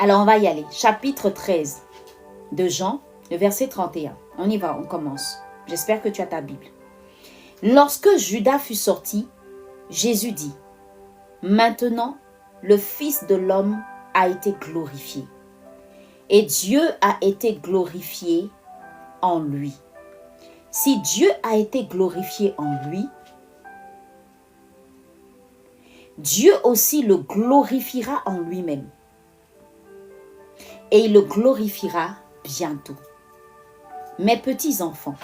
Alors, on va y aller. Chapitre 13 de Jean, le verset 31. On y va, on commence. J'espère que tu as ta Bible. Lorsque Judas fut sorti, Jésus dit, « Maintenant, le Fils de l'homme a été glorifié. Et Dieu a été glorifié en lui. Si Dieu a été glorifié en lui, Dieu aussi le glorifiera en lui-même. Et il le glorifiera bientôt. Mes petits enfants,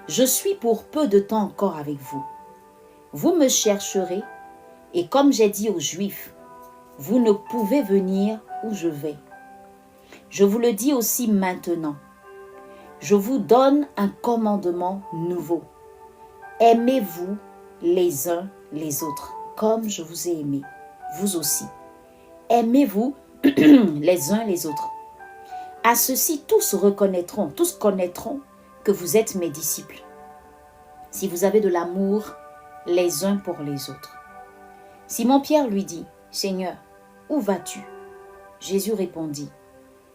je suis pour peu de temps encore avec vous. Vous me chercherez, et comme j'ai dit aux Juifs, vous ne pouvez venir où je vais. Je vous le dis aussi maintenant. Je vous donne un commandement nouveau. Aimez-vous les uns les autres, comme je vous ai aimé, vous aussi. Aimez-vous les uns les autres. À ceci, tous connaîtront que vous êtes mes disciples. Si vous avez de l'amour les uns pour les autres. Simon-Pierre lui dit, Seigneur, où vas-tu? Jésus répondit,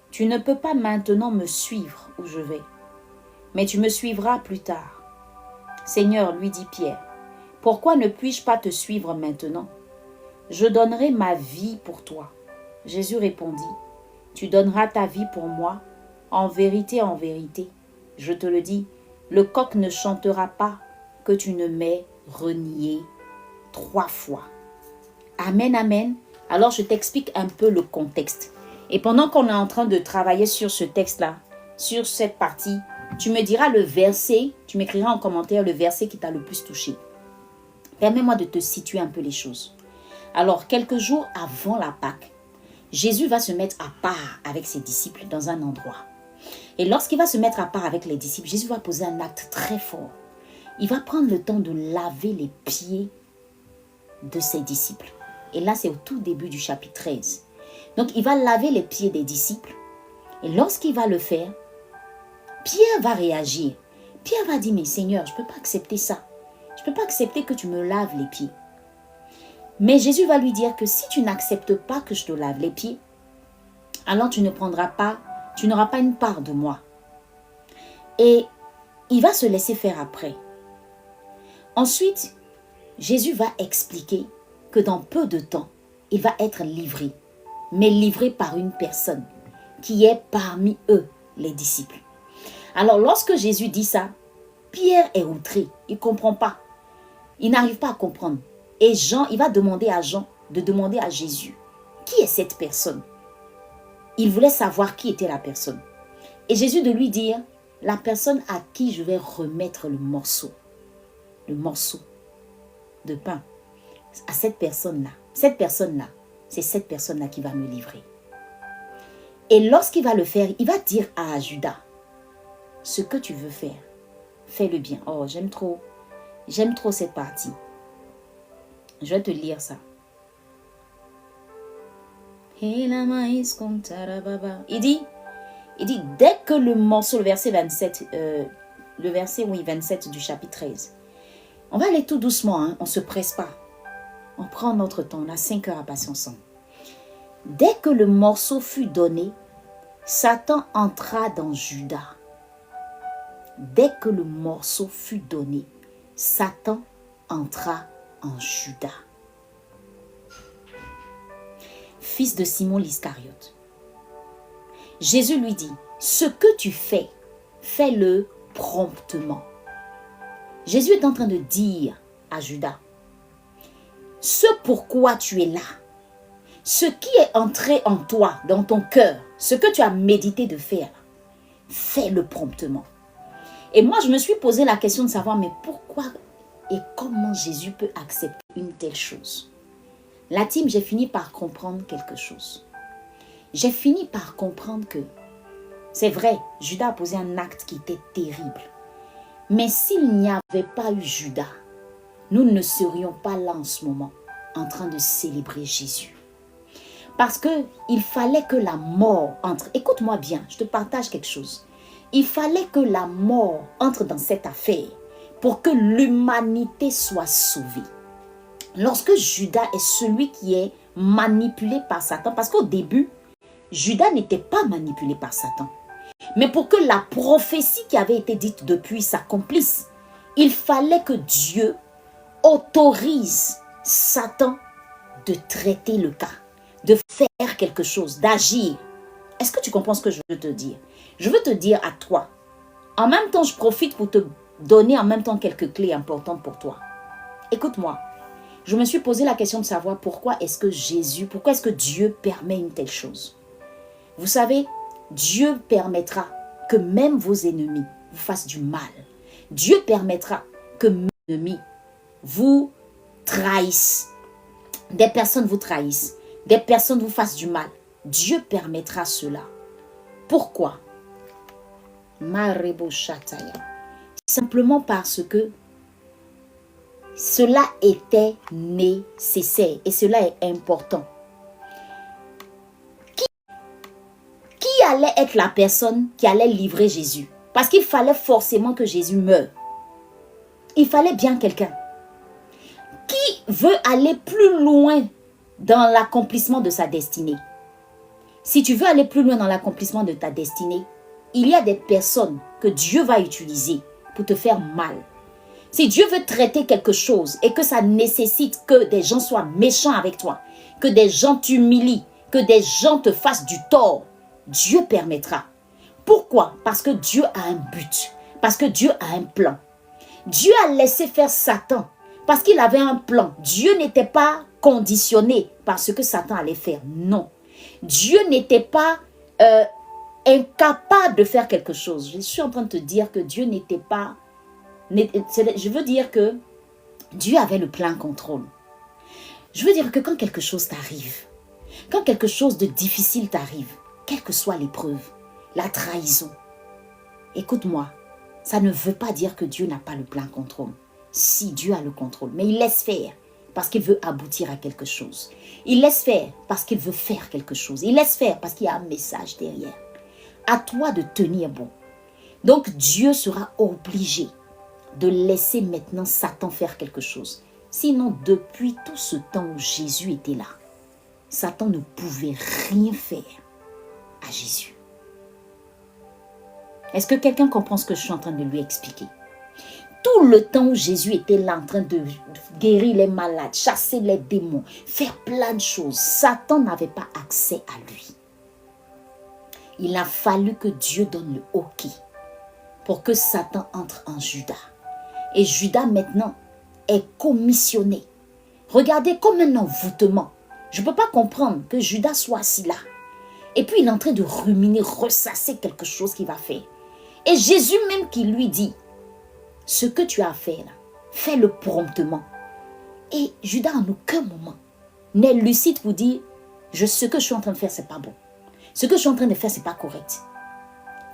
tu ne peux pas maintenant me suivre où je vais, mais tu me suivras plus tard. Seigneur, lui dit Pierre, pourquoi ne puis-je pas te suivre maintenant? Je donnerai ma vie pour toi. Jésus répondit, tu donneras ta vie pour moi. En vérité, je te le dis, le coq ne chantera pas que tu ne m'aies renié 3 fois. Amen, amen. Alors, je t'explique un peu le contexte. Et pendant qu'on est en train de travailler sur ce texte-là, sur cette partie, tu me diras le verset, tu m'écriras en commentaire le verset qui t'a le plus touché. Permets-moi de te situer un peu les choses. Alors, quelques jours avant la Pâque, Jésus va se mettre à part avec ses disciples dans un endroit. Et lorsqu'il va se mettre à part avec les disciples, Jésus va poser un acte très fort. Il va prendre le temps de laver les pieds de ses disciples. Et là, c'est au tout début du chapitre 13. Donc, il va laver les pieds des disciples. Et lorsqu'il va le faire, Pierre va réagir. Pierre va dire, mais Seigneur, je ne peux pas accepter ça. Je ne peux pas accepter que tu me laves les pieds. Mais Jésus va lui dire que si tu n'acceptes pas que je te lave les pieds, alors tu n'auras pas une part de moi. Et il va se laisser faire après. Ensuite, Jésus va expliquer que dans peu de temps, il va être livré, mais livré par une personne qui est parmi eux, les disciples. Alors, lorsque Jésus dit ça, Pierre est outré, il ne comprend pas. Il n'arrive pas à comprendre. Et il va demander à Jean de demander à Jésus, qui est cette personne? Il voulait savoir qui était la personne. Et Jésus de lui dire, la personne à qui je vais remettre le morceau de pain, à cette personne-là. Cette personne-là, c'est cette personne-là qui va me livrer. Et lorsqu'il va le faire, il va dire à Judas, ce que tu veux faire, fais-le bien. Oh, j'aime trop cette partie. Je vais te lire ça. Il dit, dès que le morceau, le verset 27, le verset 27 du chapitre 13. On va aller tout doucement, hein, on ne se presse pas. On prend notre temps, on a 5 heures à passer ensemble. Dès que le morceau fut donné, Satan entra dans Judas. Dès que le morceau fut donné, Satan entra en Judas, fils de Simon l'Iscariote. Jésus lui dit, ce que tu fais, fais-le promptement. Jésus est en train de dire à Judas, ce pourquoi tu es là, ce qui est entré en toi, dans ton cœur, ce que tu as médité de faire, fais-le promptement. Et moi, je me suis posé la question de savoir, mais pourquoi et comment Jésus peut accepter une telle chose? La team, j'ai fini par comprendre quelque chose. J'ai fini par comprendre que, c'est vrai, Judas a posé un acte qui était terrible. Mais s'il n'y avait pas eu Judas, nous ne serions pas là en ce moment, en train de célébrer Jésus. Parce qu'il fallait que la mort entre. Écoute-moi bien, je te partage quelque chose. Il fallait que la mort entre dans cette affaire pour que l'humanité soit sauvée. Lorsque Judas est celui qui est manipulé par Satan, parce qu'au début, Judas n'était pas manipulé par Satan. Mais pour que la prophétie qui avait été dite depuis s'accomplisse, il fallait que Dieu autorise Satan de traiter le cas, de faire quelque chose, d'agir. Est-ce que tu comprends ce que je veux te dire? Je veux te dire à toi, en même temps je profite pour te donner en même temps quelques clés importantes pour toi. Écoute-moi, je me suis posé la question de savoir pourquoi est-ce que Dieu permet une telle chose. Vous savez, Dieu permettra que même vos ennemis vous fassent du mal. Dieu permettra que mes ennemis vous trahissent. Des personnes vous trahissent. Des personnes vous fassent du mal. Dieu permettra cela. Pourquoi? Simplement parce que cela était nécessaire et cela est important. Qui allait être la personne qui allait livrer Jésus? Parce qu'il fallait forcément que Jésus meure. Il fallait bien quelqu'un. Qui veut aller plus loin dans l'accomplissement de sa destinée? Si tu veux aller plus loin dans l'accomplissement de ta destinée, il y a des personnes que Dieu va utiliser pour te faire mal. Si Dieu veut traiter quelque chose et que ça nécessite que des gens soient méchants avec toi, que des gens t'humilient, que des gens te fassent du tort, Dieu permettra. Pourquoi? Parce que Dieu a un but, parce que Dieu a un plan. Dieu a laissé faire Satan parce qu'il avait un plan. Dieu n'était pas conditionné par ce que Satan allait faire. Non. Dieu n'était pas incapable de faire quelque chose. Je suis en train de te dire que Dieu n'était pas... Je veux dire que Dieu avait le plein contrôle. Je veux dire que quand quelque chose t'arrive, quand quelque chose de difficile t'arrive, quelle que soit l'épreuve, la trahison, écoute-moi, ça ne veut pas dire que Dieu n'a pas le plein contrôle. Si, Dieu a le contrôle, mais il laisse faire parce qu'il veut aboutir à quelque chose. Il laisse faire parce qu'il veut faire quelque chose. Il laisse faire parce qu'il y a un message derrière. À toi de tenir bon. Donc Dieu sera obligé de laisser maintenant Satan faire quelque chose. Sinon, depuis tout ce temps où Jésus était là, Satan ne pouvait rien faire à Jésus. Est-ce que quelqu'un comprend ce que je suis en train de lui expliquer? Tout le temps où Jésus était là en train de guérir les malades, chasser les démons, faire plein de choses, Satan n'avait pas accès à lui. Il a fallu que Dieu donne le OK pour que Satan entre en Judas. Et Judas maintenant est commissionné. Regardez comme un envoûtement. Je ne peux pas comprendre que Judas soit assis là. Et puis il est en train de ruminer, ressasser quelque chose qu'il va faire. Et Jésus même qui lui dit, ce que tu as fait là, fais-le promptement. Et Judas en aucun moment n'est lucide pour dire, ce que je suis en train de faire, c'est pas bon. Ce que je suis en train de faire, c'est pas correct.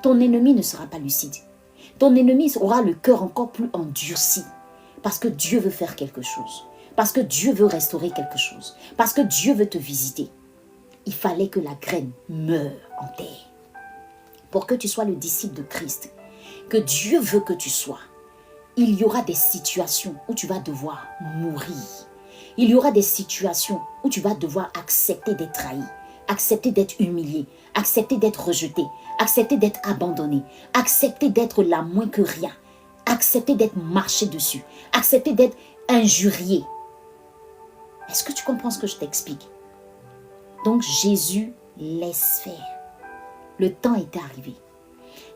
Ton ennemi ne sera pas lucide. Ton ennemi aura le cœur encore plus endurci. Parce que Dieu veut faire quelque chose. Parce que Dieu veut restaurer quelque chose. Parce que Dieu veut te visiter. Il fallait que la graine meure en terre. Pour que tu sois le disciple de Christ, que Dieu veut que tu sois, il y aura des situations où tu vas devoir mourir. Il y aura des situations où tu vas devoir accepter d'être trahi, accepter d'être humilié, accepter d'être rejeté, accepter d'être abandonné, accepter d'être la moins que rien, accepter d'être marché dessus, accepter d'être injurié. Est-ce que tu comprends ce que je t'explique? Donc Jésus laisse faire. Le temps était arrivé.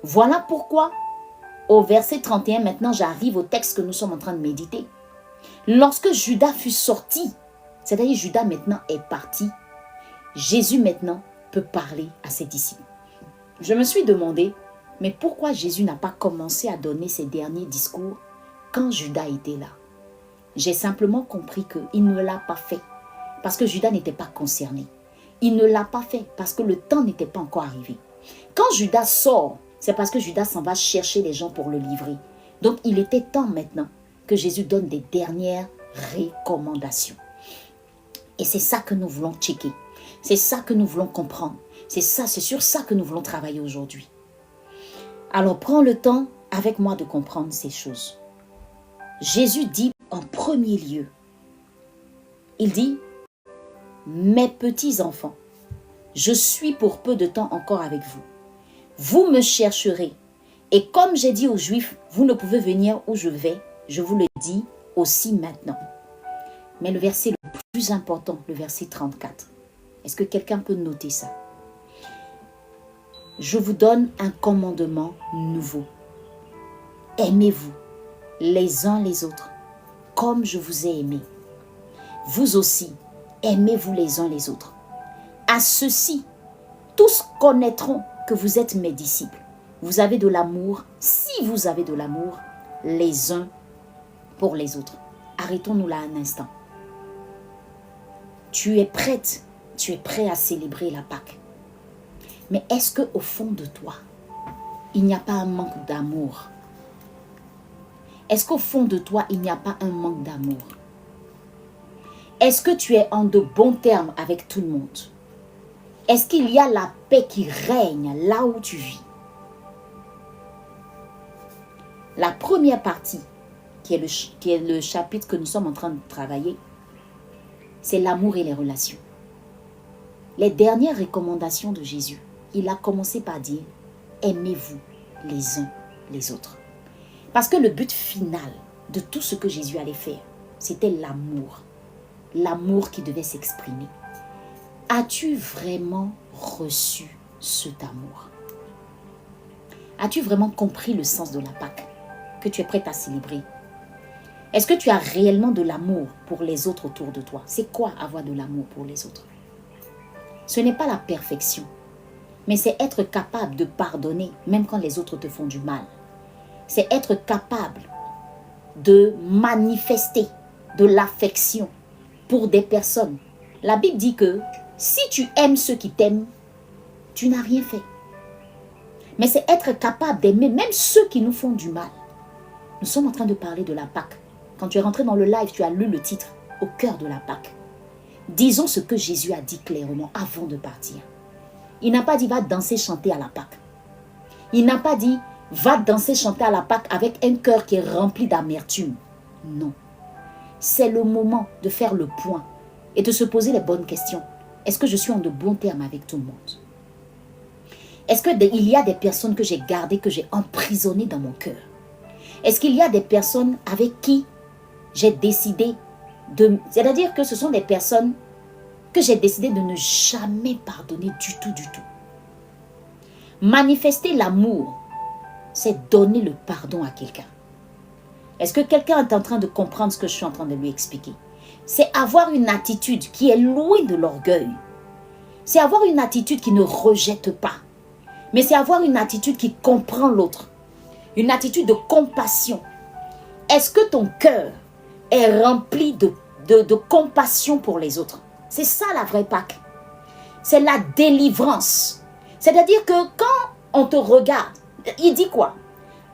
Voilà pourquoi, au verset 31, maintenant j'arrive au texte que nous sommes en train de méditer. Lorsque Judas fut sorti, c'est-à-dire Judas maintenant est parti, Jésus maintenant peut parler à ses disciples. Je me suis demandé, mais pourquoi Jésus n'a pas commencé à donner ses derniers discours quand Judas était là? J'ai simplement compris qu'il ne l'a pas fait parce que Judas n'était pas concerné. Il ne l'a pas fait parce que le temps n'était pas encore arrivé. Quand Judas sort, c'est parce que Judas s'en va chercher les gens pour le livrer. Donc il était temps maintenant que Jésus donne des dernières recommandations. Et c'est ça que nous voulons checker. C'est ça que nous voulons comprendre. C'est sur ça que nous voulons travailler aujourd'hui. Alors prends le temps avec moi de comprendre ces choses. Jésus dit en premier lieu, il dit, mes petits enfants, je suis pour peu de temps encore avec vous. Vous me chercherez. Et comme j'ai dit aux Juifs, vous ne pouvez venir où je vais, je vous le dis aussi maintenant. Mais le verset le plus important, le verset 34. Est-ce que quelqu'un peut noter ça? Je vous donne un commandement nouveau. Aimez-vous les uns les autres comme je vous ai aimé. Vous aussi, aimez-vous les uns les autres. À ceci, tous connaîtront que vous êtes mes disciples. Vous avez de l'amour, si vous avez de l'amour, les uns pour les autres. Arrêtons-nous là un instant. Tu es prête, tu es prêt à célébrer la Pâque. Mais est-ce qu'au fond de toi, il n'y a pas un manque d'amour? Est-ce qu'au fond de toi, il n'y a pas un manque d'amour? Est-ce que tu es en de bons termes avec tout le monde? Est-ce qu'il y a la paix qui règne là où tu vis? La première partie, qui est le chapitre que nous sommes en train de travailler, c'est l'amour et les relations. Les dernières recommandations de Jésus, il a commencé par dire « Aimez-vous les uns les autres ». Parce que le but final de tout ce que Jésus allait faire, c'était l'amour. L'amour qui devait s'exprimer. As-tu vraiment reçu cet amour? As-tu vraiment compris le sens de la Pâque que tu es prête à célébrer? Est-ce que tu as réellement de l'amour pour les autres autour de toi? C'est quoi avoir de l'amour pour les autres? Ce n'est pas la perfection, mais c'est être capable de pardonner même quand les autres te font du mal. C'est être capable de manifester de l'affection pour des personnes. La Bible dit que si tu aimes ceux qui t'aiment, tu n'as rien fait. Mais c'est être capable d'aimer même ceux qui nous font du mal. Nous sommes en train de parler de la Pâque. Quand tu es rentré dans le live, tu as lu le titre « Au cœur de la Pâque ». Disons ce que Jésus a dit clairement avant de partir. Il n'a pas dit « va danser, chanter à la Pâque ». Il n'a pas dit « va danser, chanter à la Pâque avec un cœur qui est rempli d'amertume ». Non. C'est le moment de faire le point et de se poser les bonnes questions. Est-ce que je suis en de bons termes avec tout le monde? Est-ce qu'il y a des personnes que j'ai gardées, que j'ai emprisonnées dans mon cœur? Est-ce qu'il y a des personnes avec qui j'ai décidé de... C'est-à-dire que ce sont des personnes que j'ai décidé de ne jamais pardonner du tout, du tout. Manifester l'amour, c'est donner le pardon à quelqu'un. Est-ce que quelqu'un est en train de comprendre ce que je suis en train de lui expliquer? C'est avoir une attitude qui est loin de l'orgueil. C'est avoir une attitude qui ne rejette pas. Mais c'est avoir une attitude qui comprend l'autre. Une attitude de compassion. Est-ce que ton cœur est rempli de compassion pour les autres? C'est ça la vraie Pâque. C'est la délivrance. C'est-à-dire que quand on te regarde, il dit quoi?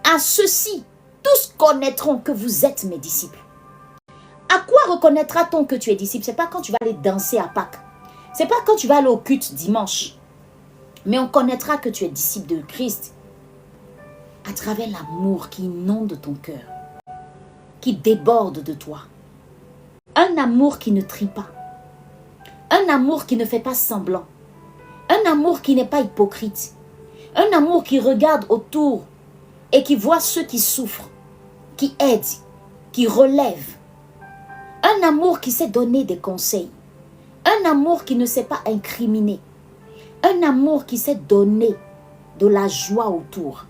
À ceci, tous connaîtront que vous êtes mes disciples. À quoi reconnaîtra-t-on que tu es disciple? Ce n'est pas quand tu vas aller danser à Pâques. Ce n'est pas quand tu vas aller au culte dimanche. Mais on connaîtra que tu es disciple de Christ à travers l'amour qui inonde ton cœur, qui déborde de toi. Un amour qui ne trie pas. Un amour qui ne fait pas semblant. Un amour qui n'est pas hypocrite. Un amour qui regarde autour et qui voit ceux qui souffrent, qui aide, qui relève. Un amour qui sait donner des conseils. Un amour qui ne sait pas incriminer. Un amour qui sait donner de la joie autour.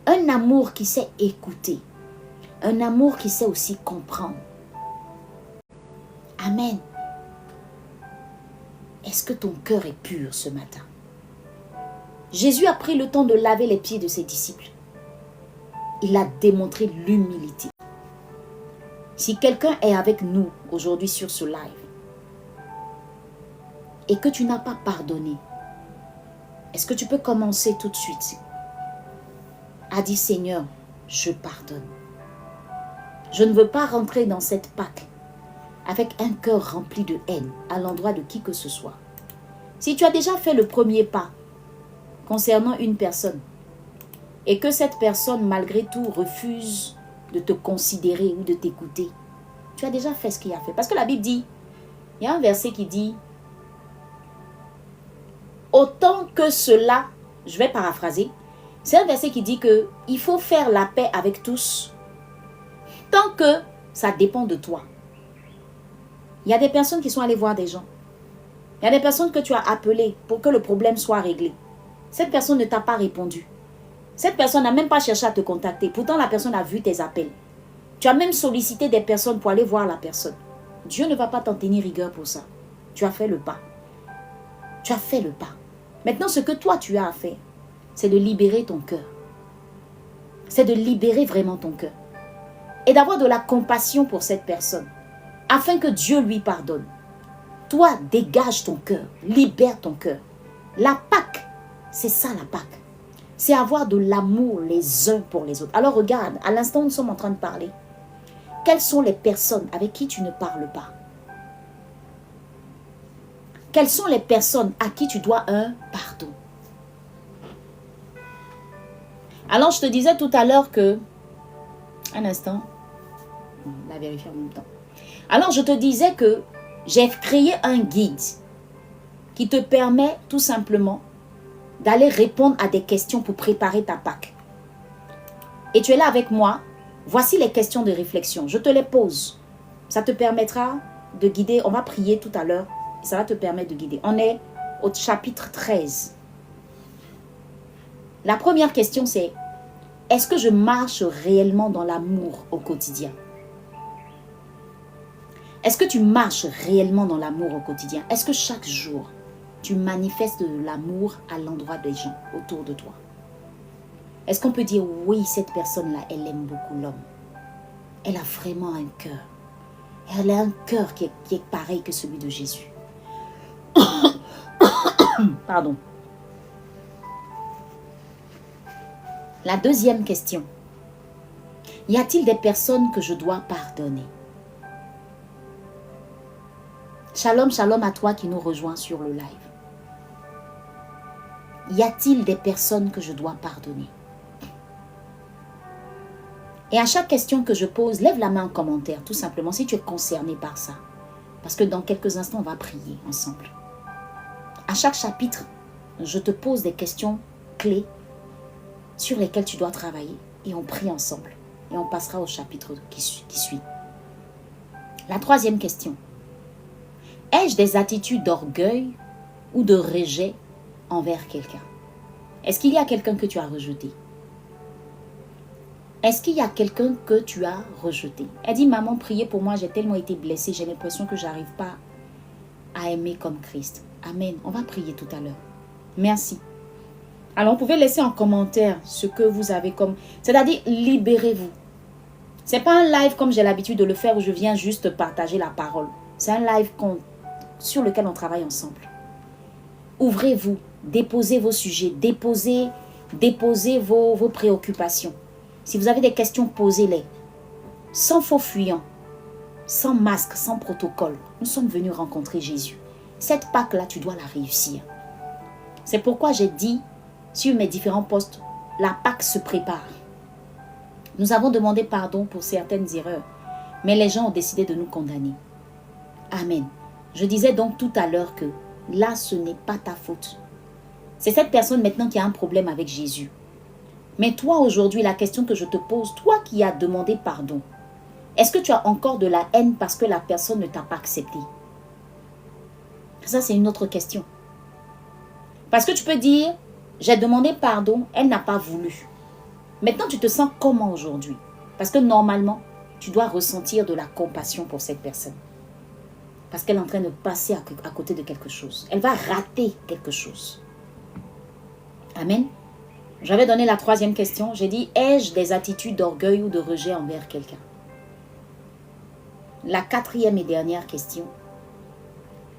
Un amour qui sait écouter. Un amour qui sait aussi comprendre. Amen. Est-ce que ton cœur est pur ce matin? Jésus a pris le temps de laver les pieds de ses disciples. Il a démontré l'humilité. Si quelqu'un est avec nous aujourd'hui sur ce live et que tu n'as pas pardonné, est-ce que tu peux commencer tout de suite à dire Seigneur, je pardonne. Je ne veux pas rentrer dans cette Pâque avec un cœur rempli de haine à l'endroit de qui que ce soit. Si tu as déjà fait le premier pas concernant une personne et que cette personne malgré tout refuse de te considérer ou de t'écouter, tu as déjà fait ce qu'il a fait. Parce que la Bible dit, il y a un verset qui dit, autant que cela, je vais paraphraser, c'est un verset qui dit que il faut faire la paix avec tous tant que ça dépend de toi. Il y a des personnes qui sont allées voir des gens. Il y a des personnes que tu as appelées pour que le problème soit réglé. Cette personne ne t'a pas répondu. Cette personne n'a même pas cherché à te contacter. Pourtant, la personne a vu tes appels. Tu as même sollicité des personnes pour aller voir la personne. Dieu ne va pas t'en tenir rigueur pour ça. Tu as fait le pas. Tu as fait le pas. Maintenant, ce que toi, tu as à faire, c'est de libérer ton cœur. C'est de libérer vraiment ton cœur. Et d'avoir de la compassion pour cette personne, afin que Dieu lui pardonne. Toi, dégage ton cœur, libère ton cœur. La Pâque, c'est ça la Pâque. C'est avoir de l'amour les uns pour les autres. Alors regarde, à l'instant où nous sommes en train de parler, quelles sont les personnes avec qui tu ne parles pas? Quelles sont les personnes à qui tu dois un pardon? Alors je te disais tout à l'heure que, un instant, on va vérifier en même temps. Alors je te disais que j'ai créé un guide qui te permet tout simplement d'aller répondre à des questions pour préparer ta Pâque. Et tu es là avec moi. Voici les questions de réflexion. Je te les pose. Ça te permettra de guider. On va prier tout à l'heure. Ça va te permettre de guider. On est au chapitre 13. La première question c'est, est-ce que je marche réellement dans l'amour au quotidien? Est-ce que tu marches réellement dans l'amour au quotidien? Est-ce que chaque jour, tu manifestes de l'amour à l'endroit des gens autour de toi? Est-ce qu'on peut dire, oui, cette personne-là, elle aime beaucoup l'homme. Elle a vraiment un cœur. Elle a un cœur qui est pareil que celui de Jésus. Pardon. La deuxième question. Y a-t-il des personnes que je dois pardonner? Shalom, shalom à toi qui nous rejoins sur le live. Y a-t-il des personnes que je dois pardonner? Et à chaque question que je pose, lève la main en commentaire, tout simplement, si tu es concerné par ça. Parce que dans quelques instants, on va prier ensemble. À chaque chapitre, je te pose des questions clés sur lesquelles tu dois travailler et on prie ensemble. Et on passera au chapitre qui suit. La troisième question. Ai-je des attitudes d'orgueil ou de rejet envers quelqu'un? Est-ce qu'il y a quelqu'un que tu as rejeté? Est-ce qu'il y a quelqu'un que tu as rejeté? Elle dit, maman, priez pour moi, j'ai tellement été blessée, j'ai l'impression que je n'arrive pas à aimer comme Christ. Amen. On va prier tout à l'heure. Merci. Alors, vous pouvez laisser en commentaire ce que vous avez comme... C'est-à-dire, libérez-vous. Ce n'est pas un live comme j'ai l'habitude de le faire où je viens juste partager la parole. C'est un live sur lequel on travaille ensemble. Ouvrez-vous, déposez vos sujets, déposez vos préoccupations. Si vous avez des questions, posez-les. Sans faux fuyant, sans masque, sans protocole. Nous sommes venus rencontrer Jésus. Cette Pâque-là, tu dois la réussir. C'est pourquoi j'ai dit sur mes différents posts, la Pâque se prépare. Nous avons demandé pardon pour certaines erreurs, mais les gens ont décidé de nous condamner. Amen. Je disais donc tout à l'heure que là, ce n'est pas ta faute. C'est cette personne maintenant qui a un problème avec Jésus. Mais toi, aujourd'hui, la question que je te pose, toi qui as demandé pardon, est-ce que tu as encore de la haine parce que la personne ne t'a pas accepté? Ça, c'est une autre question. Parce que tu peux dire, j'ai demandé pardon, elle n'a pas voulu. Maintenant, tu te sens comment aujourd'hui? Parce que normalement, tu dois ressentir de la compassion pour cette personne. Parce qu'elle est en train de passer à côté de quelque chose. Elle va rater quelque chose. Amen. J'avais donné la troisième question. J'ai dit, ai-je des attitudes d'orgueil ou de rejet envers quelqu'un? La quatrième et dernière question.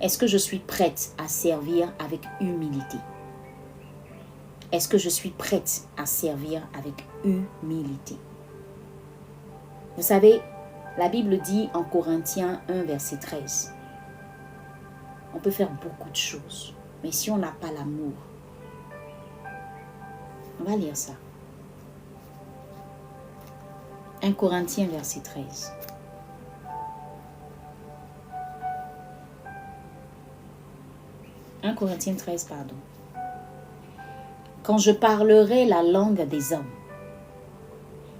Est-ce que je suis prête à servir avec humilité? Est-ce que je suis prête à servir avec humilité? Vous savez, la Bible dit en Corinthiens 1, verset 13. On peut faire beaucoup de choses, mais si on n'a pas l'amour, on va lire ça. 1 Corinthiens, verset 13. « 1 Corinthiens 13, pardon. quand je parlerai la langue des hommes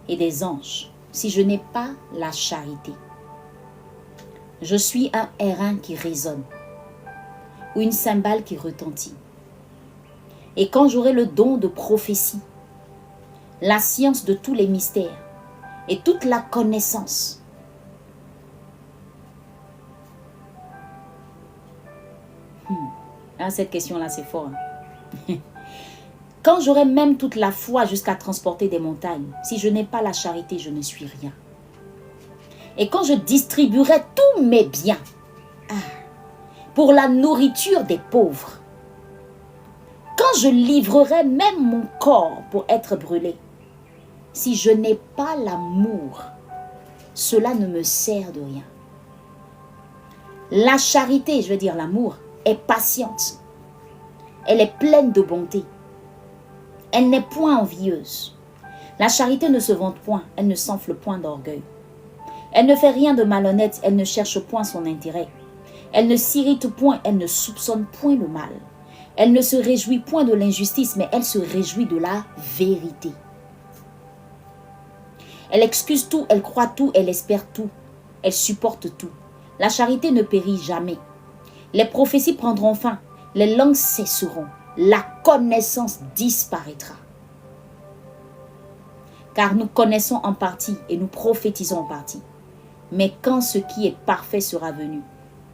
et des anges, si je n'ai pas la charité, je suis un airain qui résonne ou une cymbale qui retentit. Et quand j'aurai le don de prophétie, la science de tous les mystères et toute la connaissance, cette question-là, c'est fort. Quand j'aurai même toute la foi jusqu'à transporter des montagnes, si je n'ai pas la charité, je ne suis rien. Et quand je distribuerai tous mes biens pour la nourriture des pauvres, quand je livrerai même mon corps pour être brûlé, si je n'ai pas l'amour, cela ne me sert de rien. La charité, je veux dire l'amour, est patiente. Elle est pleine de bonté. Elle n'est point envieuse. La charité ne se vante point, elle ne s'enfle point d'orgueil. Elle ne fait rien de malhonnête, elle ne cherche point son intérêt. Elle ne s'irrite point, elle ne soupçonne point le mal. Elle ne se réjouit point de l'injustice, mais elle se réjouit de la vérité. Elle excuse tout, elle croit tout, elle espère tout, elle supporte tout. La charité ne périt jamais. Les prophéties prendront fin, les langues cesseront, la connaissance disparaîtra. Car nous connaissons en partie et nous prophétisons en partie. Mais quand ce qui est parfait sera venu,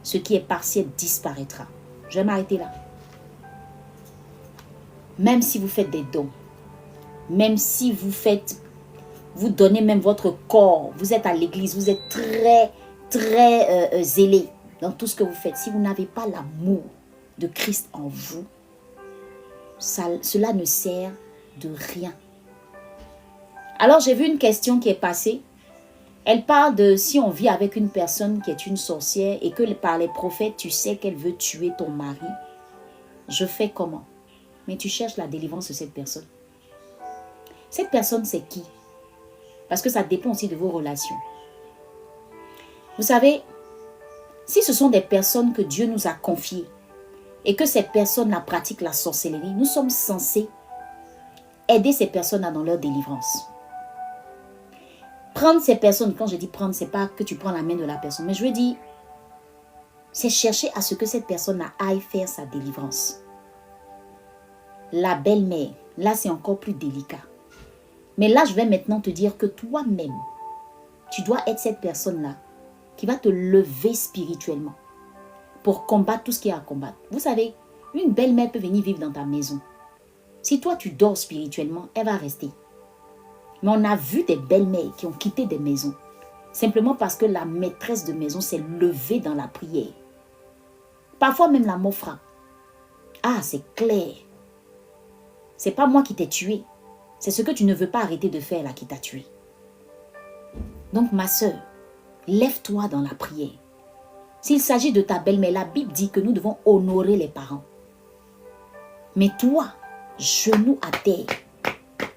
ce qui est partiel disparaîtra. Je vais m'arrêter là. Même si vous faites des dons, même si vous donnez même votre corps, vous êtes à l'église, vous êtes très zélé dans tout ce que vous faites. Si vous n'avez pas l'amour de Christ en vous, cela ne sert de rien. Alors j'ai vu une question qui est passée. Elle parle de si on vit avec une personne qui est une sorcière et que par les prophètes, tu sais qu'elle veut tuer ton mari. Je fais comment? Mais tu cherches la délivrance de cette personne. Cette personne, c'est qui? Parce que ça dépend aussi de vos relations. Vous savez, si ce sont des personnes que Dieu nous a confiées et que ces personnes-là pratiquent la sorcellerie, nous sommes censés aider ces personnes-là dans leur délivrance. Prendre ces personnes, quand je dis prendre, ce n'est pas que tu prends la main de la personne, mais je veux dire, c'est chercher à ce que cette personne-là aille faire sa délivrance. La belle-mère, là c'est encore plus délicat. Mais là, je vais maintenant te dire que toi-même, tu dois être cette personne-là qui va te lever spirituellement pour combattre tout ce qu'il y a à combattre. Vous savez, une belle-mère peut venir vivre dans ta maison. Si toi, tu dors spirituellement, elle va rester. Mais on a vu des belles-mères qui ont quitté des maisons simplement parce que la maîtresse de maison s'est levée dans la prière. Parfois même la mort frappe. Ah, c'est clair. C'est pas moi qui t'ai tué. C'est ce que tu ne veux pas arrêter de faire là qui t'a tué. Donc ma soeur, lève-toi dans la prière. S'il s'agit de ta belle-mère, la Bible dit que nous devons honorer les parents. Mais toi, genou à terre,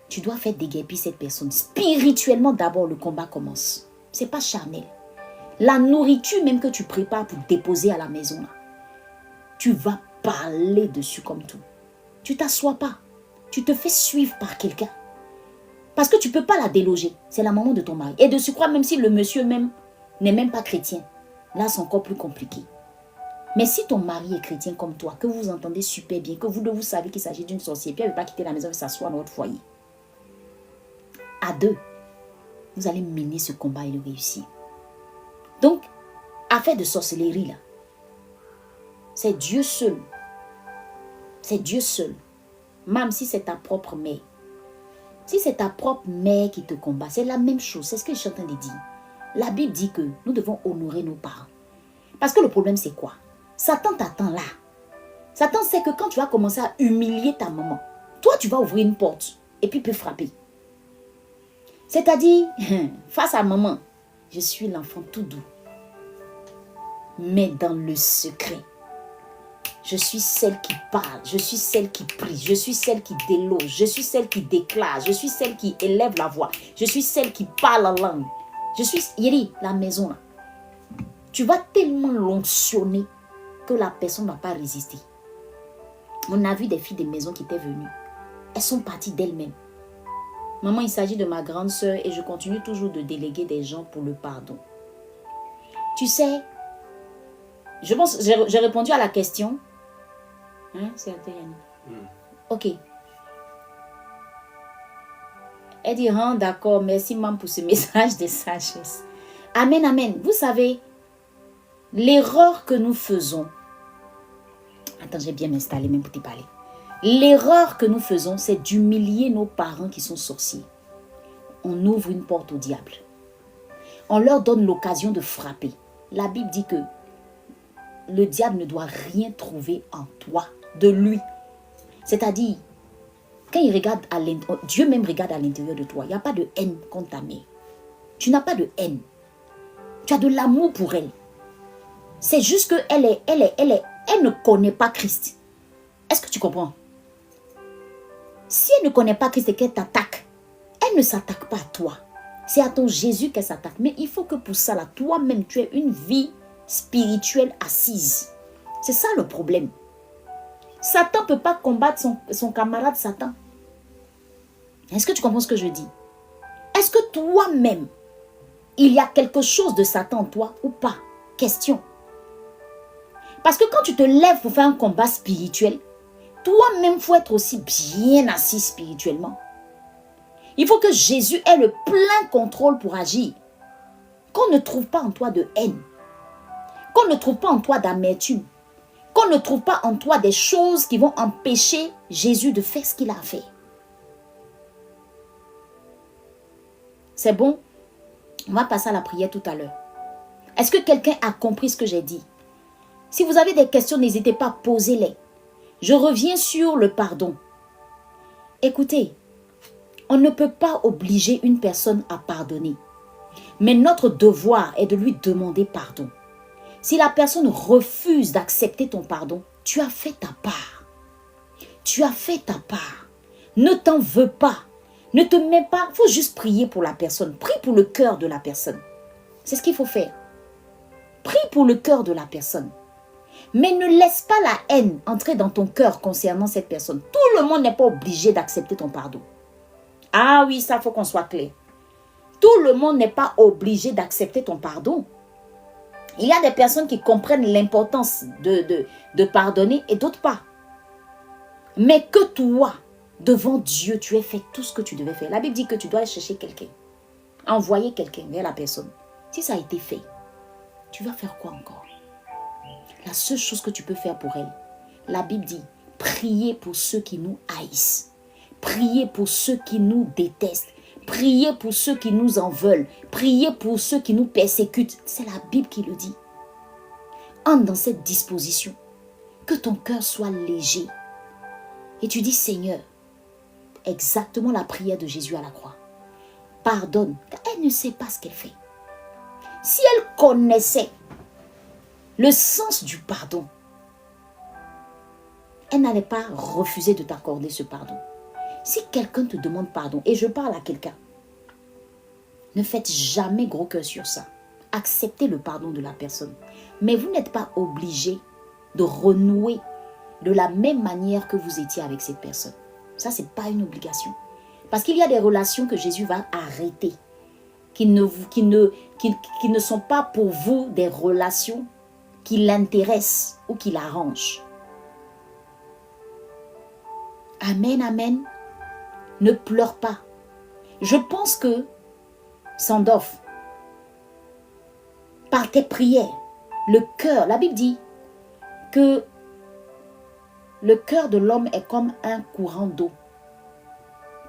tu dois faire déguerpir cette personne. Spirituellement, d'abord, le combat commence. Ce n'est pas charnel. La nourriture même que tu prépares pour déposer à la maison, là, tu vas parler dessus comme tout. Tu t'assois pas. Tu te fais suivre par quelqu'un. Parce que tu ne peux pas la déloger. C'est la maman de ton mari. Et de surcroît, même si le monsieur même n'est même pas chrétien, là, c'est encore plus compliqué. Mais si ton mari est chrétien comme toi, que vous entendez super bien, que vous savez qu'il s'agit d'une sorcière, puis elle ne veut pas quitter la maison et s'asseoir dans votre foyer. À deux, vous allez mener ce combat et le réussir. Donc, affaire de sorcellerie, là, c'est Dieu seul. C'est Dieu seul. Même si c'est ta propre mère. Si c'est ta propre mère qui te combat, c'est la même chose. C'est ce que je suis en train de dire. La Bible dit que nous devons honorer nos parents. Parce que le problème, c'est quoi? Satan t'attend là. Satan sait que quand tu vas commencer à humilier ta maman, toi, tu vas ouvrir une porte et puis il peut frapper. C'est-à-dire, face à maman, je suis l'enfant tout doux. Mais dans le secret, je suis celle qui parle, je suis celle qui prie, je suis celle qui déloge, je suis celle qui déclare, je suis celle qui élève la voix, je suis celle qui parle en langue. Je suis, Yeri, la maison là. Tu vas tellement l'onctionner que la personne ne va pas résister. On a vu des filles de maison qui étaient venues. elles sont parties d'elles-mêmes. Maman, il s'agit de ma grande sœur et je continue toujours de déléguer des gens pour le pardon. Tu sais, je pense, j'ai répondu à la question. Hein, c'est à toi, Yannick. Ok. Elle dit, hein, d'accord, merci maman pour ce message de sagesse. Amen, amen. Vous savez, l'erreur que nous faisons, attends, j'ai bien m'installé même pour te parler. L'erreur que nous faisons, c'est d'humilier nos parents qui sont sorciers. On ouvre une porte au diable. On leur donne l'occasion de frapper. La Bible dit que le diable ne doit rien trouver en toi, de lui. C'est-à-dire, quand il regarde à l'intérieur, Dieu même regarde à l'intérieur de toi, il n'y a pas de haine contre ta mère. Tu n'as pas de haine. Tu as de l'amour pour elle. C'est juste qu'elle ne connaît pas Christ. Est-ce que tu comprends? Si elle ne connaît pas Christ et qu'elle t'attaque, elle ne s'attaque pas à toi. C'est à ton Jésus qu'elle s'attaque. Mais il faut que pour ça, là, toi-même, tu aies une vie spirituelle assise. C'est ça le problème. Satan ne peut pas combattre son camarade Satan. Est-ce que tu comprends ce que je dis? Est-ce que toi-même, il y a quelque chose de Satan en toi ou pas? Question. Parce que quand tu te lèves pour faire un combat spirituel, toi-même, il faut être aussi bien assis spirituellement. Il faut que Jésus ait le plein contrôle pour agir. Qu'on ne trouve pas en toi de haine. Qu'on ne trouve pas en toi d'amertume. Qu'on ne trouve pas en toi des choses qui vont empêcher Jésus de faire ce qu'il a fait. C'est bon? On va passer à la prière tout à l'heure. Est-ce que quelqu'un a compris ce que j'ai dit? Si vous avez des questions, n'hésitez pas à poser-les. Je reviens sur le pardon. Écoutez, on ne peut pas obliger une personne à pardonner. Mais notre devoir est de lui demander pardon. Si la personne refuse d'accepter ton pardon, tu as fait ta part. Tu as fait ta part. Ne t'en veux pas. Ne te mets pas. Il faut juste prier pour la personne. Prie pour le cœur de la personne. C'est ce qu'il faut faire. Prie pour le cœur de la personne. Mais ne laisse pas la haine entrer dans ton cœur concernant cette personne. Tout le monde n'est pas obligé d'accepter ton pardon. Ah oui, ça, il faut qu'on soit clair. Tout le monde n'est pas obligé d'accepter ton pardon. Il y a des personnes qui comprennent l'importance de pardonner et d'autres pas. Mais que toi, devant Dieu, tu aies fait tout ce que tu devais faire. La Bible dit que tu dois aller chercher quelqu'un. Envoyer quelqu'un vers la personne. Si ça a été fait, tu vas faire quoi encore? La seule chose que tu peux faire pour elle, la Bible dit, priez pour ceux qui nous haïssent. Priez pour ceux qui nous détestent. Priez pour ceux qui nous en veulent. Priez pour ceux qui nous persécutent. C'est la Bible qui le dit. Entre dans cette disposition. Que ton cœur soit léger. Et tu dis, Seigneur, exactement la prière de Jésus à la croix. Pardonne. Elle ne sait pas ce qu'elle fait. Si elle connaissait le sens du pardon, elle n'allait pas refuser de t'accorder ce pardon. Si quelqu'un te demande pardon, et je parle à quelqu'un, ne faites jamais gros cœur sur ça. Acceptez le pardon de la personne. Mais vous n'êtes pas obligé de renouer de la même manière que vous étiez avec cette personne. Ça, ce n'est pas une obligation. Parce qu'il y a des relations que Jésus va arrêter, qui ne sont pas pour vous des relations qui l'intéressent ou qui l'arrangent. Amen, amen. Ne pleure pas. Je pense que, Sandorf, par tes prières, le cœur, la Bible dit que le cœur de l'homme est comme un courant d'eau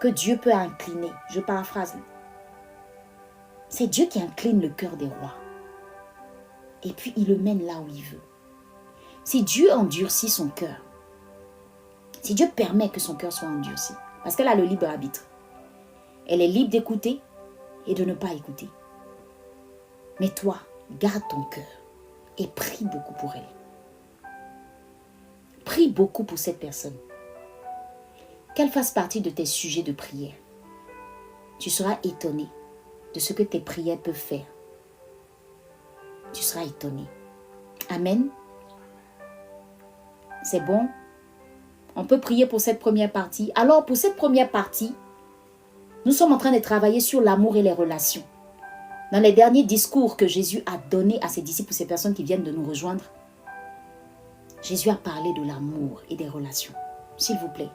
que Dieu peut incliner. Je paraphrase. C'est Dieu qui incline le cœur des rois. Et puis il le mène là où il veut. Si Dieu endurcit son cœur, si Dieu permet que son cœur soit endurci, parce qu'elle a le libre arbitre, elle est libre d'écouter et de ne pas écouter. Mais toi, garde ton cœur et prie beaucoup pour elle. Prie beaucoup pour cette personne. Qu'elle fasse partie de tes sujets de prière. Tu seras étonné de ce que tes prières peuvent faire. Tu seras étonné. Amen. C'est bon? On peut prier pour cette première partie. Alors, pour cette première partie, nous sommes en train de travailler sur l'amour et les relations. Dans les derniers discours que Jésus a donnés à ses disciples, ces personnes qui viennent de nous rejoindre, Jésus a parlé de l'amour et des relations. S'il vous plaît,